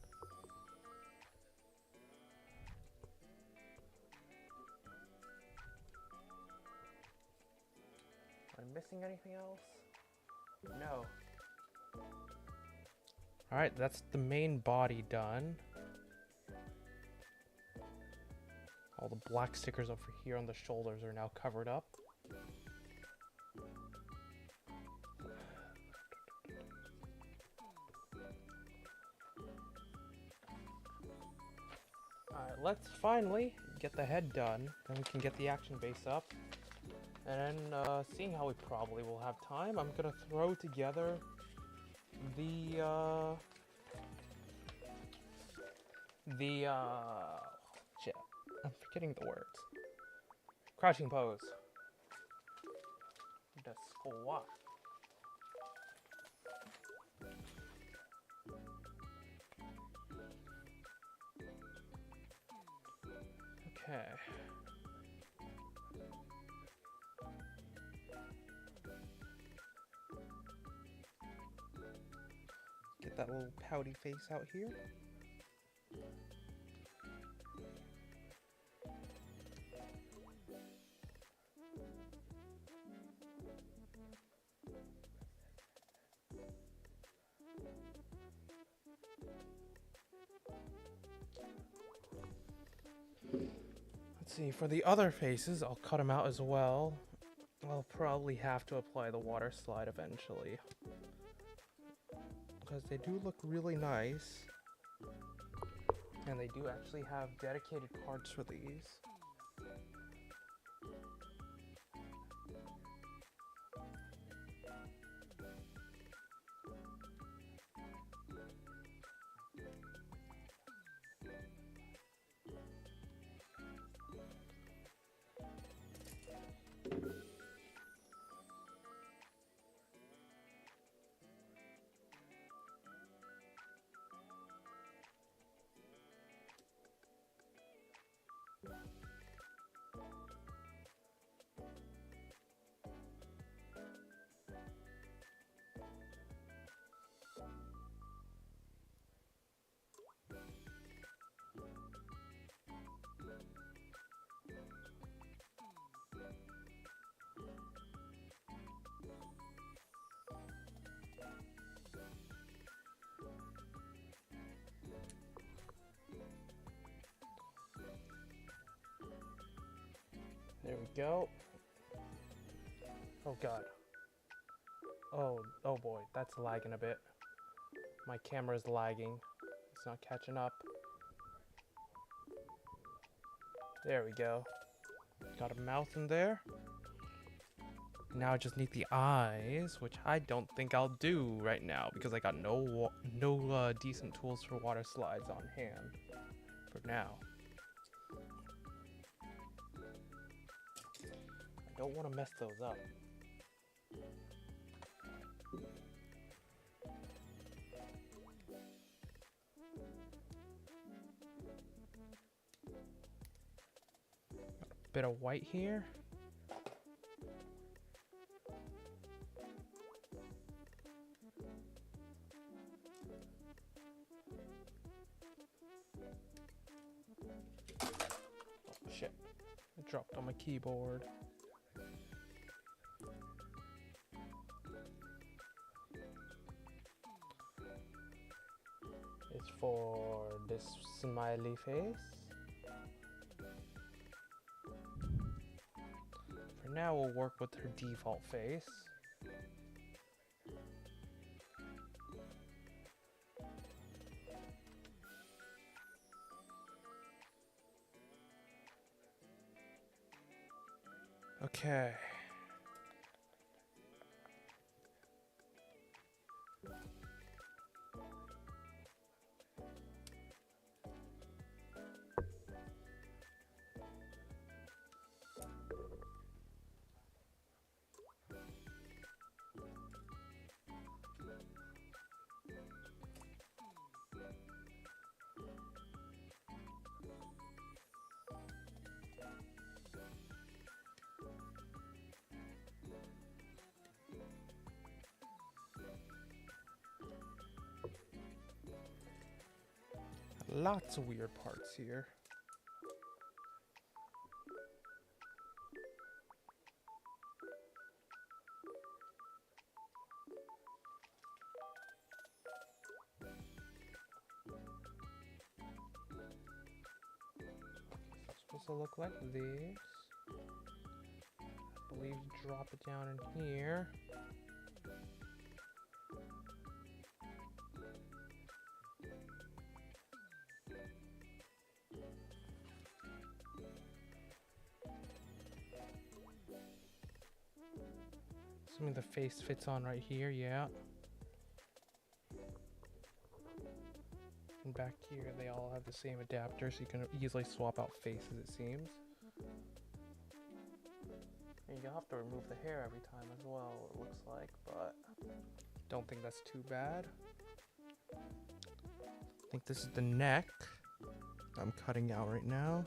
Am I missing anything else? No. Alright, that's the main body done. All the black stickers over here on the shoulders are now covered up. Alright, let's finally get the head done. Then we can get the action base up. And then, seeing how we probably will have time, I'm gonna throw together shit, I'm forgetting the words. Crouching pose. The squat. Okay. Get that little pouty face out here. Let's see, for the other faces, I'll cut them out as well. I'll probably have to apply the water slide eventually, because they do look really nice, and they do actually have dedicated parts for these. There we go. Oh god. Oh boy, that's lagging a bit. My camera's lagging. It's not catching up. There we go. Got a mouth in there. Now I just need the eyes, which I don't think I'll do right now because I got no decent tools for water slides on hand for now. I don't want to mess those up. Got a bit of white here. Oh shit, it dropped on my keyboard. It's for this smiley face. For now, we'll work with her default face. Okay. Lots of weird parts here. It's supposed to look like this. I believe drop it down in here. Assuming the face fits on right here, yeah. And back here, they all have the same adapter, so you can easily swap out faces, it seems. And you'll have to remove the hair every time as well, it looks like, but don't think that's too bad. I think this is the neck I'm cutting out right now.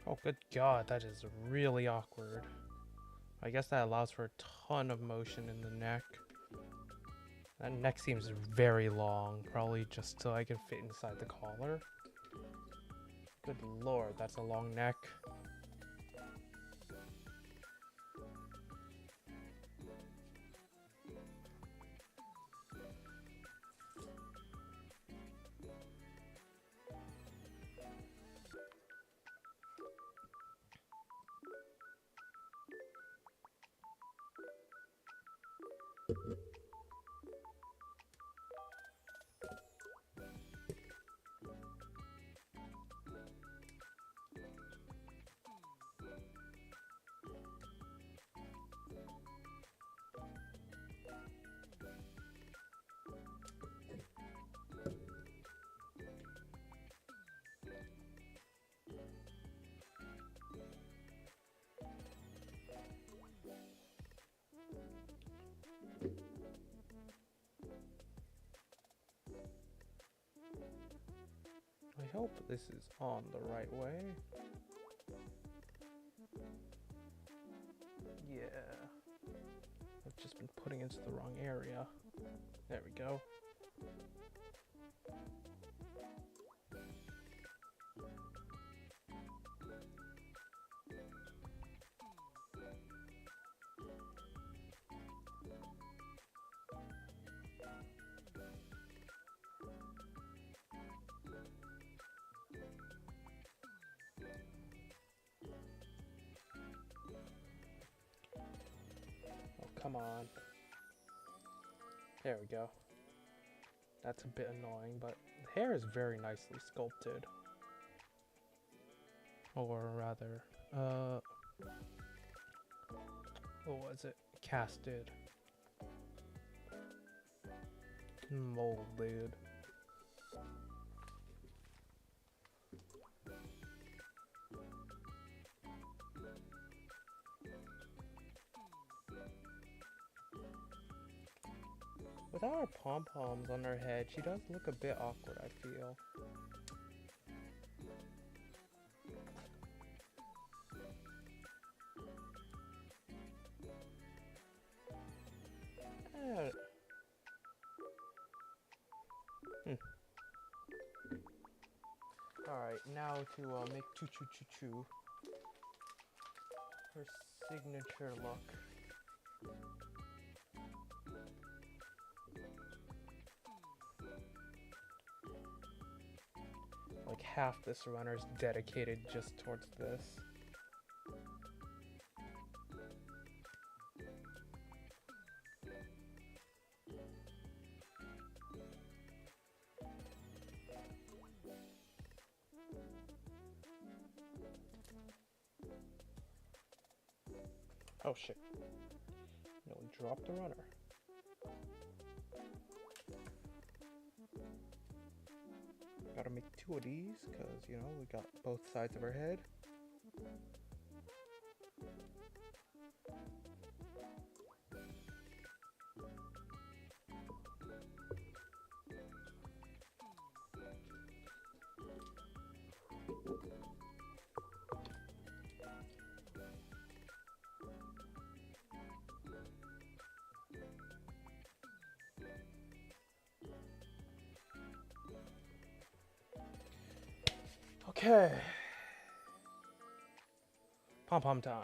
Oh, good God, that is really awkward. I guess that allows for a ton of motion in the neck. That neck seems very long, probably just so I can fit inside the collar. Good Lord, that's a long neck. I hope this is on the right way. Yeah. I've just been putting it into the wrong area. There we go. Come on. There we go. That's a bit annoying, but the hair is very nicely sculpted. Or rather, what was it? Casted. Molded. Without her pom-poms on her head, she does look a bit awkward, I feel. Alright, now to make Choo-Choo-Choo-Choo. Her signature look. Like half this runner is dedicated just towards this. Oh shit. drop the runner. Gotta make 2 of these because, you know, we got both sides of our head. Okay. Pom-pom time.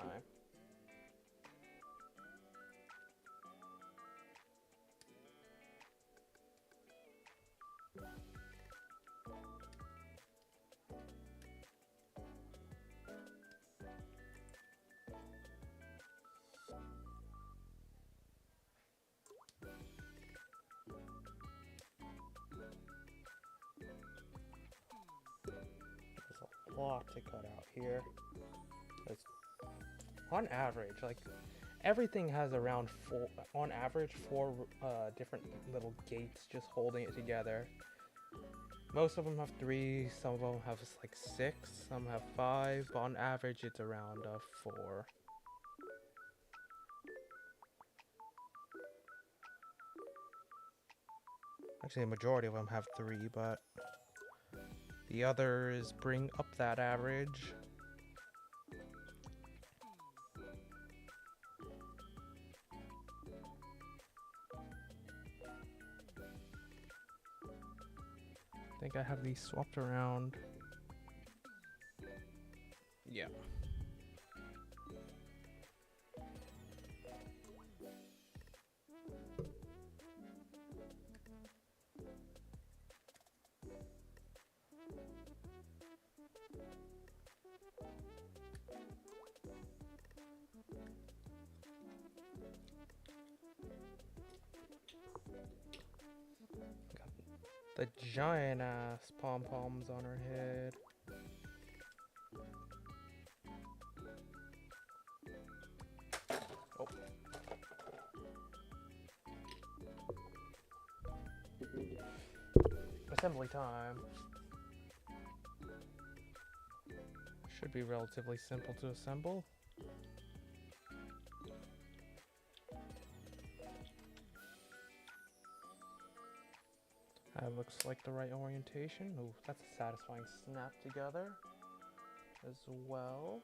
There's a lot to cut out here. It's, on average, like, everything has around 4, on average, 4 different little gates just holding it together. Most of them have 3, some of them have like 6, some have 5, but on average it's around 4. Actually, the majority of them have 3, but the others bring up that average. I think I have these swapped around. Yeah. The giant ass pom-poms on her head. Oh. Assembly time. Should be relatively simple to assemble. That looks like the right orientation. Ooh, that's a satisfying snap together as well.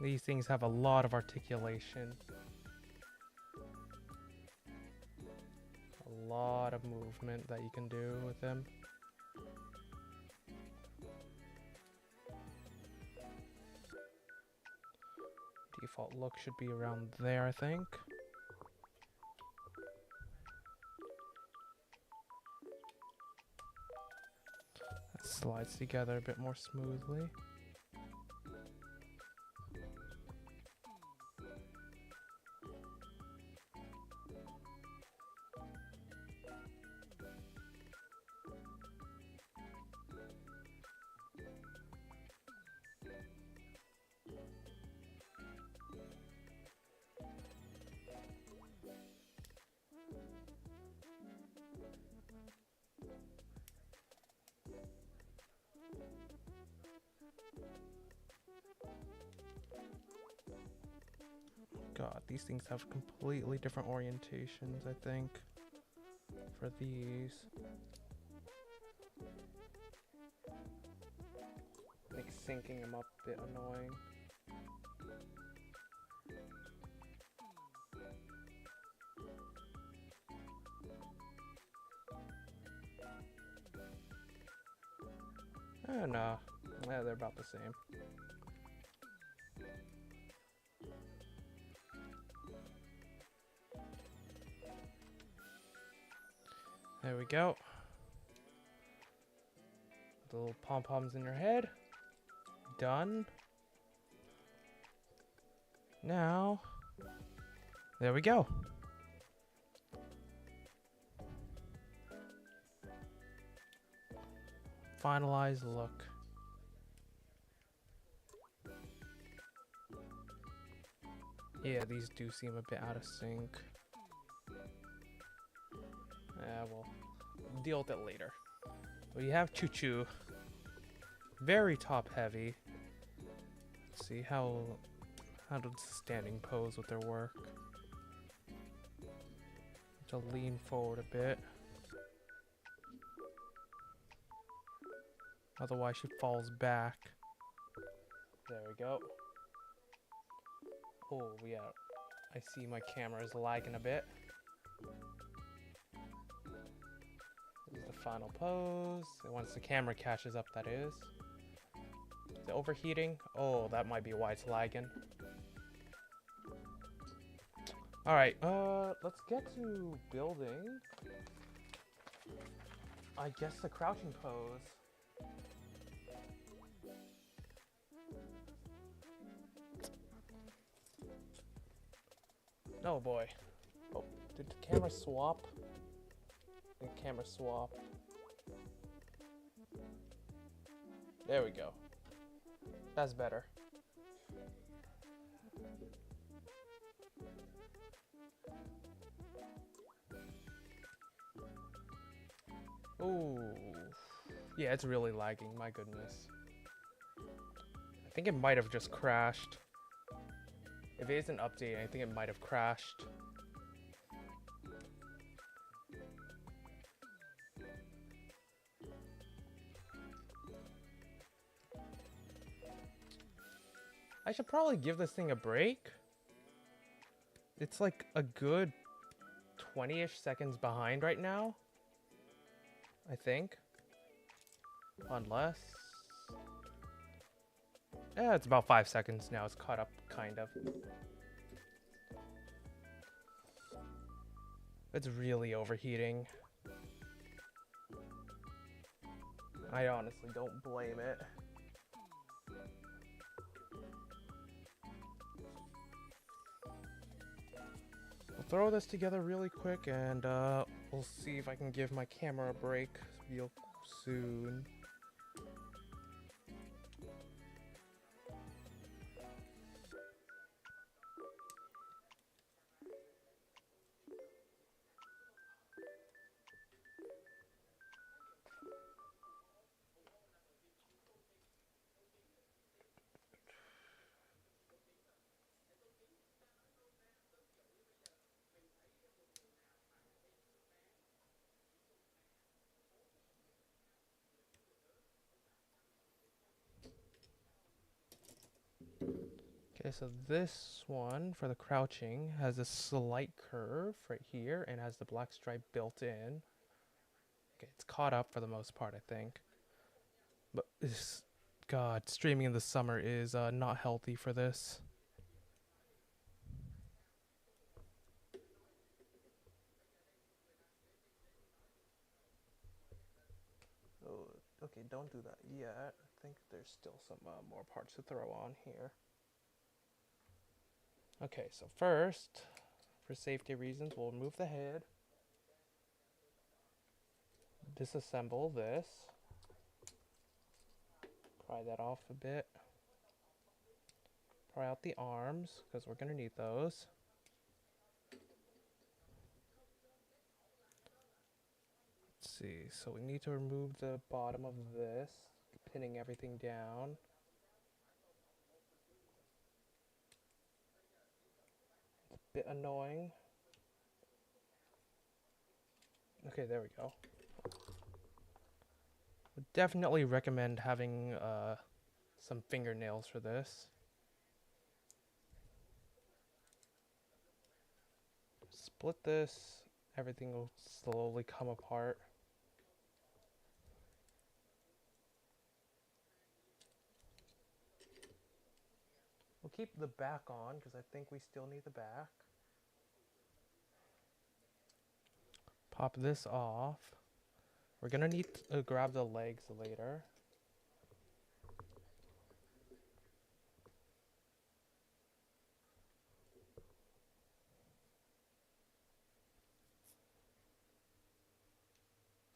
These things have a lot of articulation. A lot of movement that you can do with them. Default look should be around there, I think. That slides together a bit more smoothly. God, these things have completely different orientations, I think, for these. Makes syncing them up a bit annoying. Oh, no. Yeah, they're about the same. There we go. the little pom-poms in your head. Done. Now, there we go. Finalized look. Yeah, these do seem a bit out of sync. We'll deal with it later. We have Choo-Choo. Very top heavy. Let's see how does standing pose with their work. To lean forward a bit. Otherwise she falls back. There we go. Oh yeah, I see my camera is lagging a bit. This is the final pose. Once the camera catches up, that is. Is it overheating? Oh, that might be why it's lagging. Alright, let's get to building. I guess the crouching pose. Oh boy. Oh, did the camera swap? The camera swap. There we go. That's better. Ooh. Yeah, it's really lagging, my goodness. I think it might have just crashed. If it isn't updated, I think it might have crashed. I should probably give this thing a break. It's like a good 20-ish seconds behind right now. I think. Unless... yeah, it's about 5 seconds now. It's caught up, kind of. It's really overheating. I honestly don't blame it. We'll throw this together really quick and we'll see if I can give my camera a break real soon. Okay, so this one for the crouching has a slight curve right here and has the black stripe built in. Okay, it's caught up for the most part, I think. But this, God, streaming in the summer is not healthy for this. Oh, okay, don't do that yet. I think there's still some more parts to throw on here. Okay, so first, for safety reasons, we'll remove the head. Disassemble this. Pry that off a bit. Pry out the arms, because we're going to need those. Let's see, so we need to remove the bottom of this, pinning everything down. It's a bit annoying. Okay, there we go. Would definitely recommend having some fingernails for this. Split this, everything will slowly come apart. We'll keep the back on because I think we still need the back. Pop this off. We're gonna need to grab the legs later.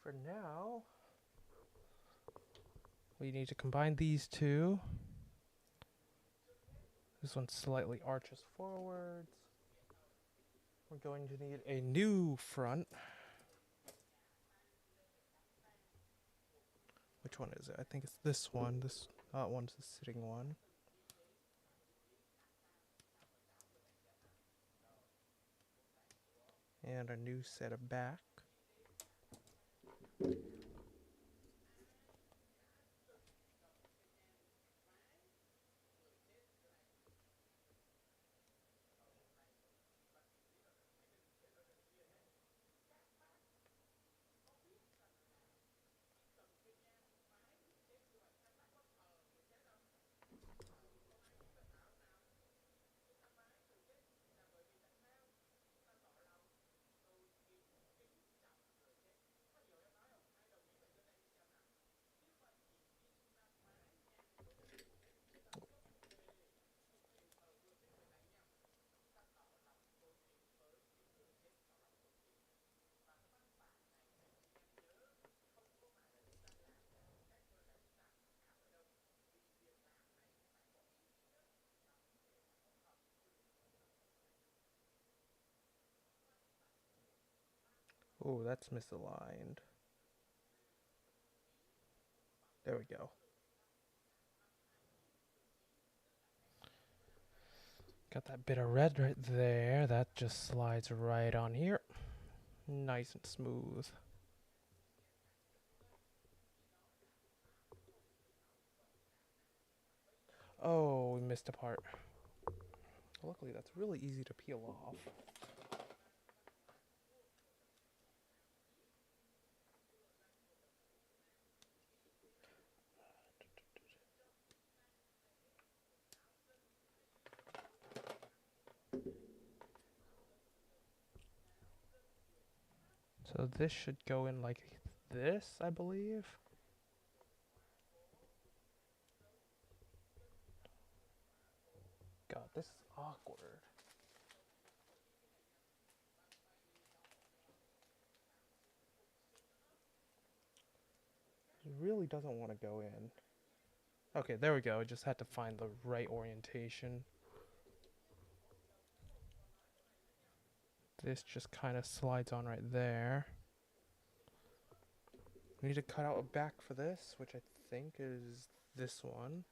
For now, we need to combine these two. This one slightly arches forwards. We're going to need a new front. Which one is it? I think it's this one. This one's the sitting one. And a new set of back. Oh, that's misaligned. There we go. Got that bit of red right there. That just slides right on here. Nice and smooth. Oh, we missed a part. Luckily, that's really easy to peel off. So this should go in like this, I believe. God, this is awkward. It really doesn't want to go in. Okay, there we go. I just had to find the right orientation. This just kind of slides on right there. We need to cut out a back for this, which I think is this one.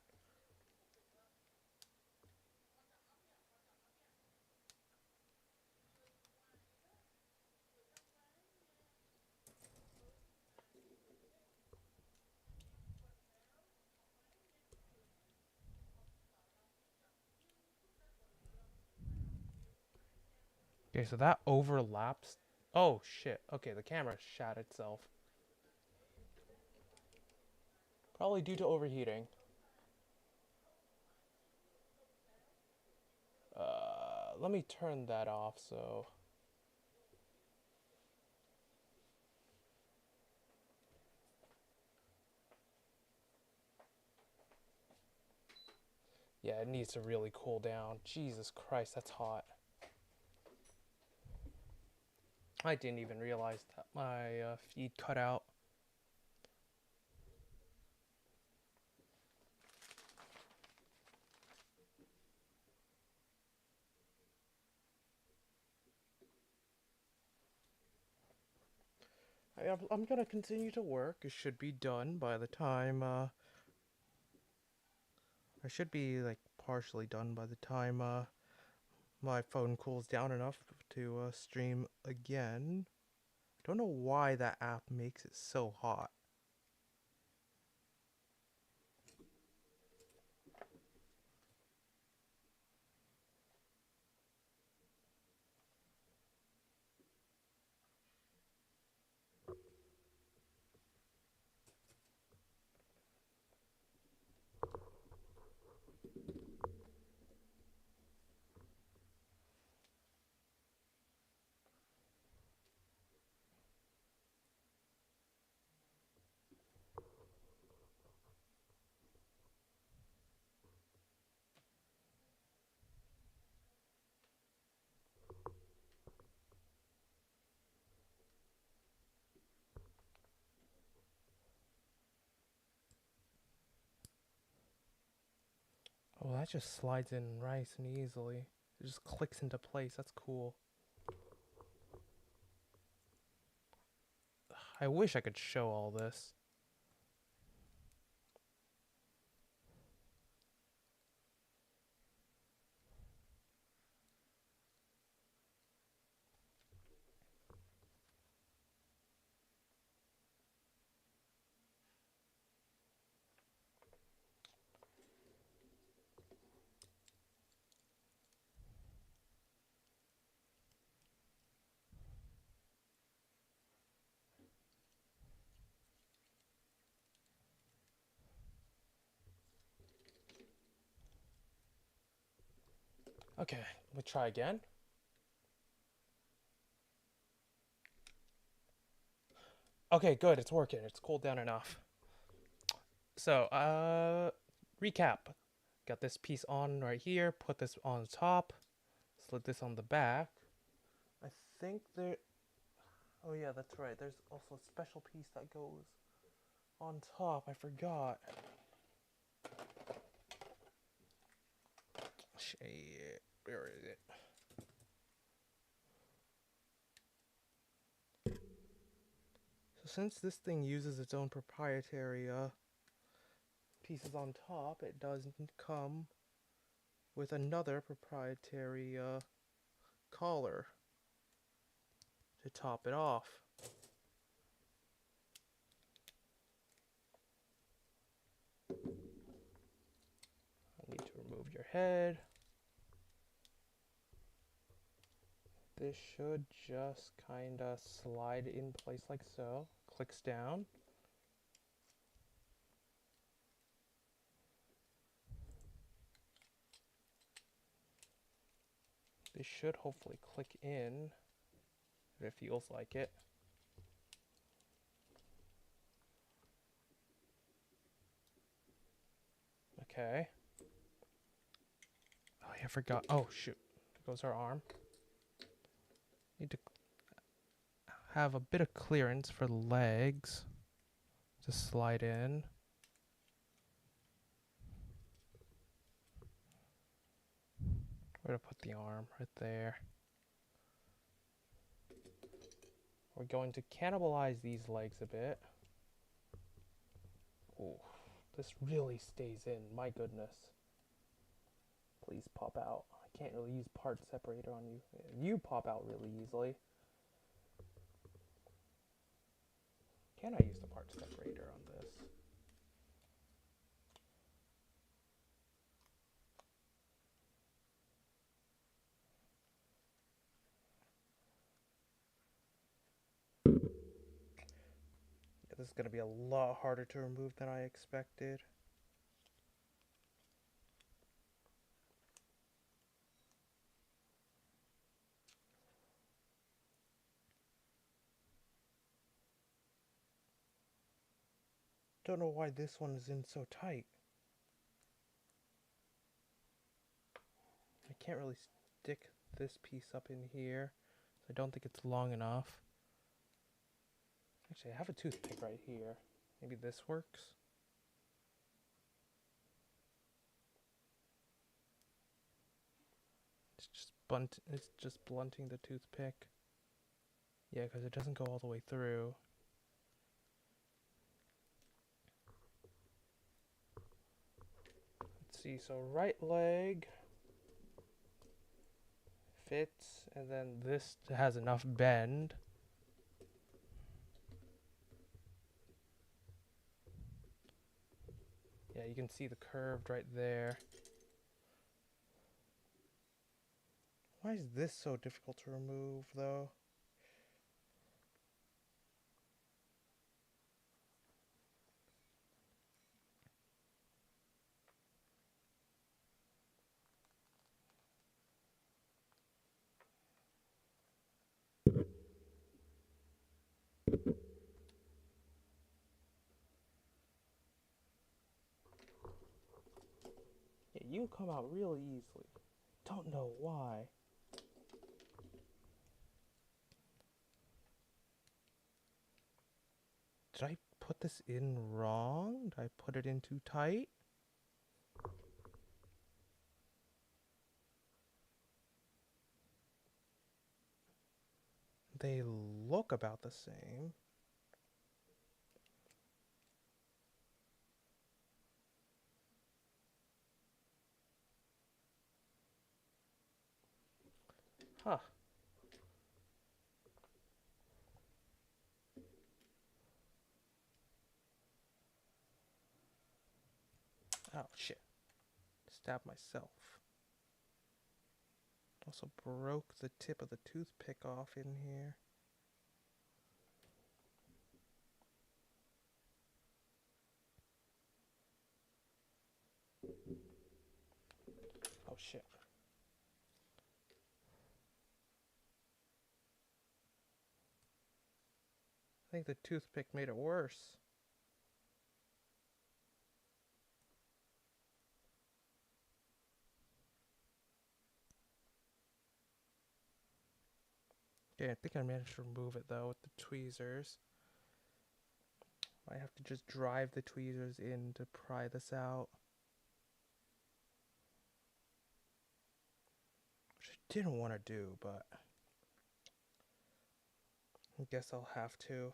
Okay, so that overlaps. Oh, shit. Okay, the camera shat itself. Probably due to overheating. Let me turn that off, so... Yeah, it needs to really cool down. Jesus Christ, that's hot. I didn't even realize that my feed cut out. I'm gonna continue to work. It should be done by the time, I should be, like, partially done by the time, my phone cools down enough to, stream again. Don't know why that app makes it so hot. that just slides in nice and easily. It just clicks into place. That's cool. I wish I could show all this. Okay, let me try again. Okay, good. It's working. It's cooled down enough. So, recap. Got this piece on right here. Put this on top. Slid this on the back. I think there... Oh yeah, that's right. There's also a special piece that goes on top. I forgot. Shit. Where is it? So since this thing uses its own proprietary pieces on top, it doesn't come with another proprietary collar to top it off. I need to remove your head. This should just kind of slide in place like so. Clicks down. This should hopefully click in if it feels like it. Okay. Oh, yeah, I forgot. Oh, shoot. There goes our arm. Need to have a bit of clearance for the legs to slide in. Where to put the arm? Right there. We're going to cannibalize these legs a bit. Oh, this really stays in. My goodness. Please pop out. I can't really use part separator on you. You pop out really easily. Can I use the part separator on this? Yeah, this is going to be a lot harder to remove than I expected. Don't know why this one is in so tight. I can't really stick this piece up in here. I don't think it's long enough. Actually, I have a toothpick right here. Maybe this works? It's just blunting the toothpick. Yeah, because it doesn't go all the way through. Let's see, so right leg fits, and then this has enough bend. Yeah, you can see the curved right there. Why is this so difficult to remove, though? Yeah, you come out really easily. Don't know why. Did I put this in wrong? Did I put it in too tight? they look about the same. Huh. Oh, shit. Stabbed myself. Also broke the tip of the toothpick off in here. Oh, shit. I think the toothpick made it worse. Okay, I think I managed to remove it though with the tweezers. I have to just drive the tweezers in to pry this out. Which I didn't want to do, but I guess I'll have to.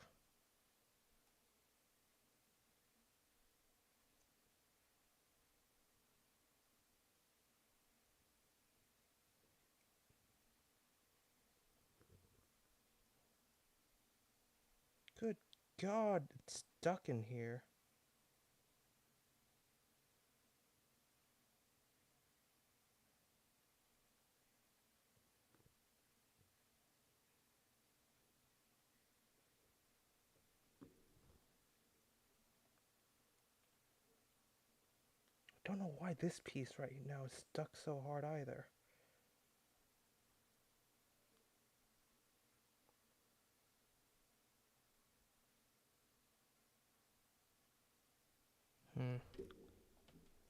Good God, it's stuck in here. Don't know why this piece right now is stuck so hard either.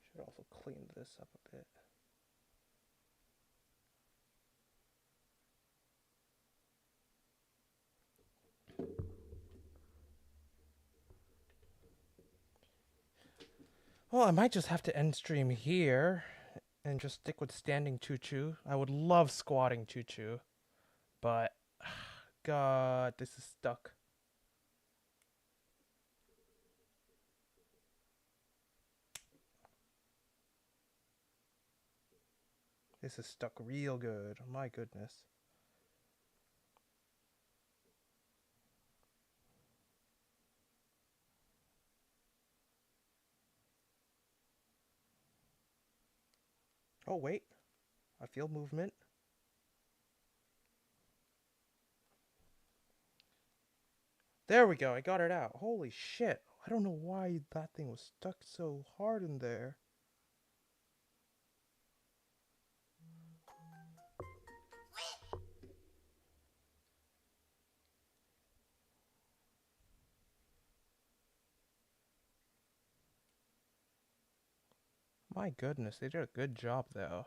Should also clean this up a bit. Well, I might just have to end stream here and just stick with standing choo-choo. I would love squatting choo-choo, but God, this is stuck. This is stuck real good. My goodness. Oh, wait. I feel movement. There we go. I got it out. Holy shit. I don't know why that thing was stuck so hard in there. My goodness, they did a good job though.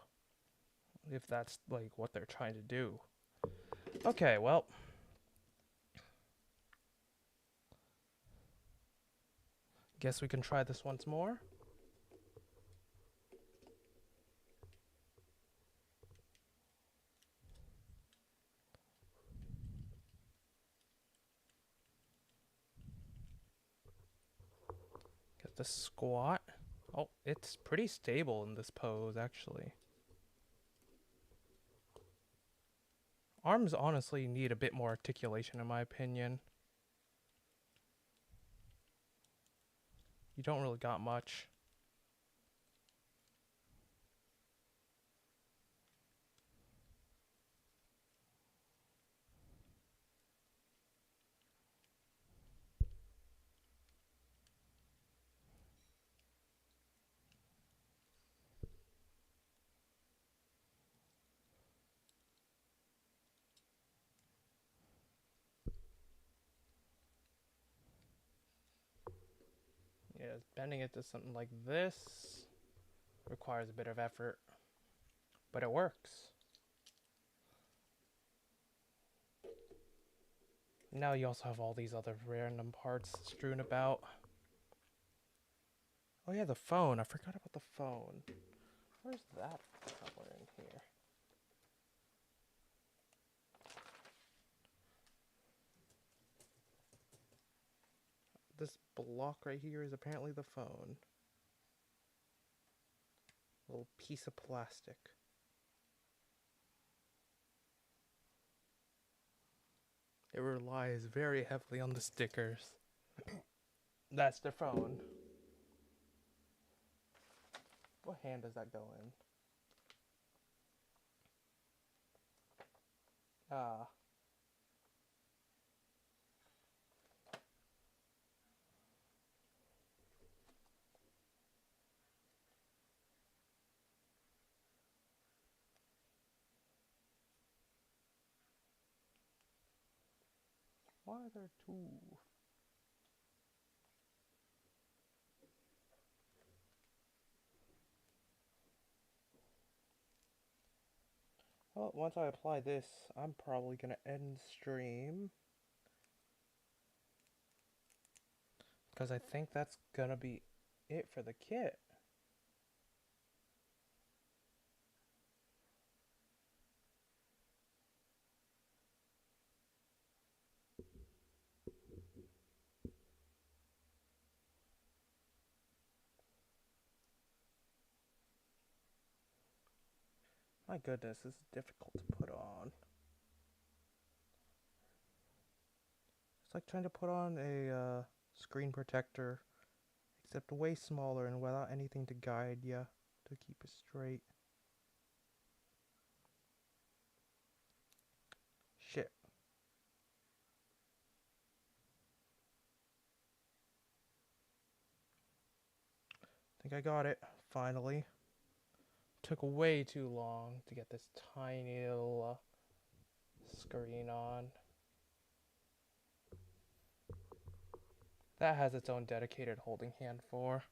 If that's like what they're trying to do. Okay, well. Guess we can try this once more. Get the squat. Oh, it's pretty stable in this pose, actually. Arms honestly need a bit more articulation, in my opinion. You don't really got much. Yeah, bending it to something like this requires a bit of effort, but it works. Now you also have all these other random parts strewn about. Oh yeah, the phone. I forgot about the phone. Where's that somewhere in here? this block right here is apparently the phone. A little piece of plastic. It relies very heavily on the stickers. That's their phone. What hand does that go in? Ah. Why are there two? Well, once I apply this, I'm probably gonna end stream. Because I think that's gonna be it for the kit. My goodness, this is difficult to put on. It's like trying to put on a screen protector, except way smaller and without anything to guide you to keep it straight. Shit. I think I got it, finally. Took way too long to get this tiny little screen on. That has its own dedicated holding hand for.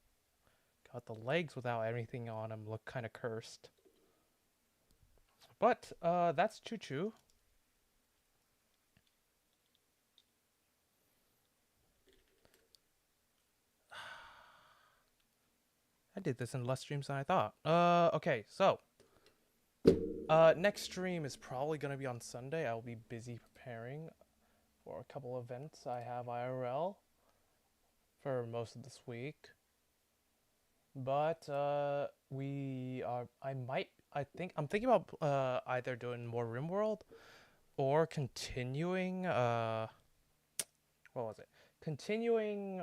God, the legs without anything on them look kind of cursed. But that's Choo Choo. I did this in less streams than I thought. Okay, so next stream is probably gonna be on Sunday. I will be busy preparing for a couple events I have IRL for most of this week. But I'm thinking about either doing more RimWorld or continuing what was it? Continuing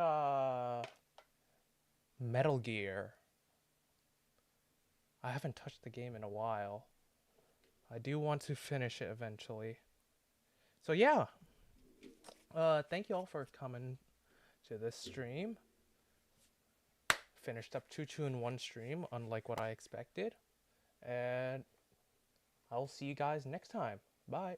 Metal Gear. I haven't touched the game in a while. I do want to finish it eventually. So yeah. Thank you all for coming to this stream. Finished up Choo Choo in one stream, unlike what I expected. And I'll see you guys next time. Bye.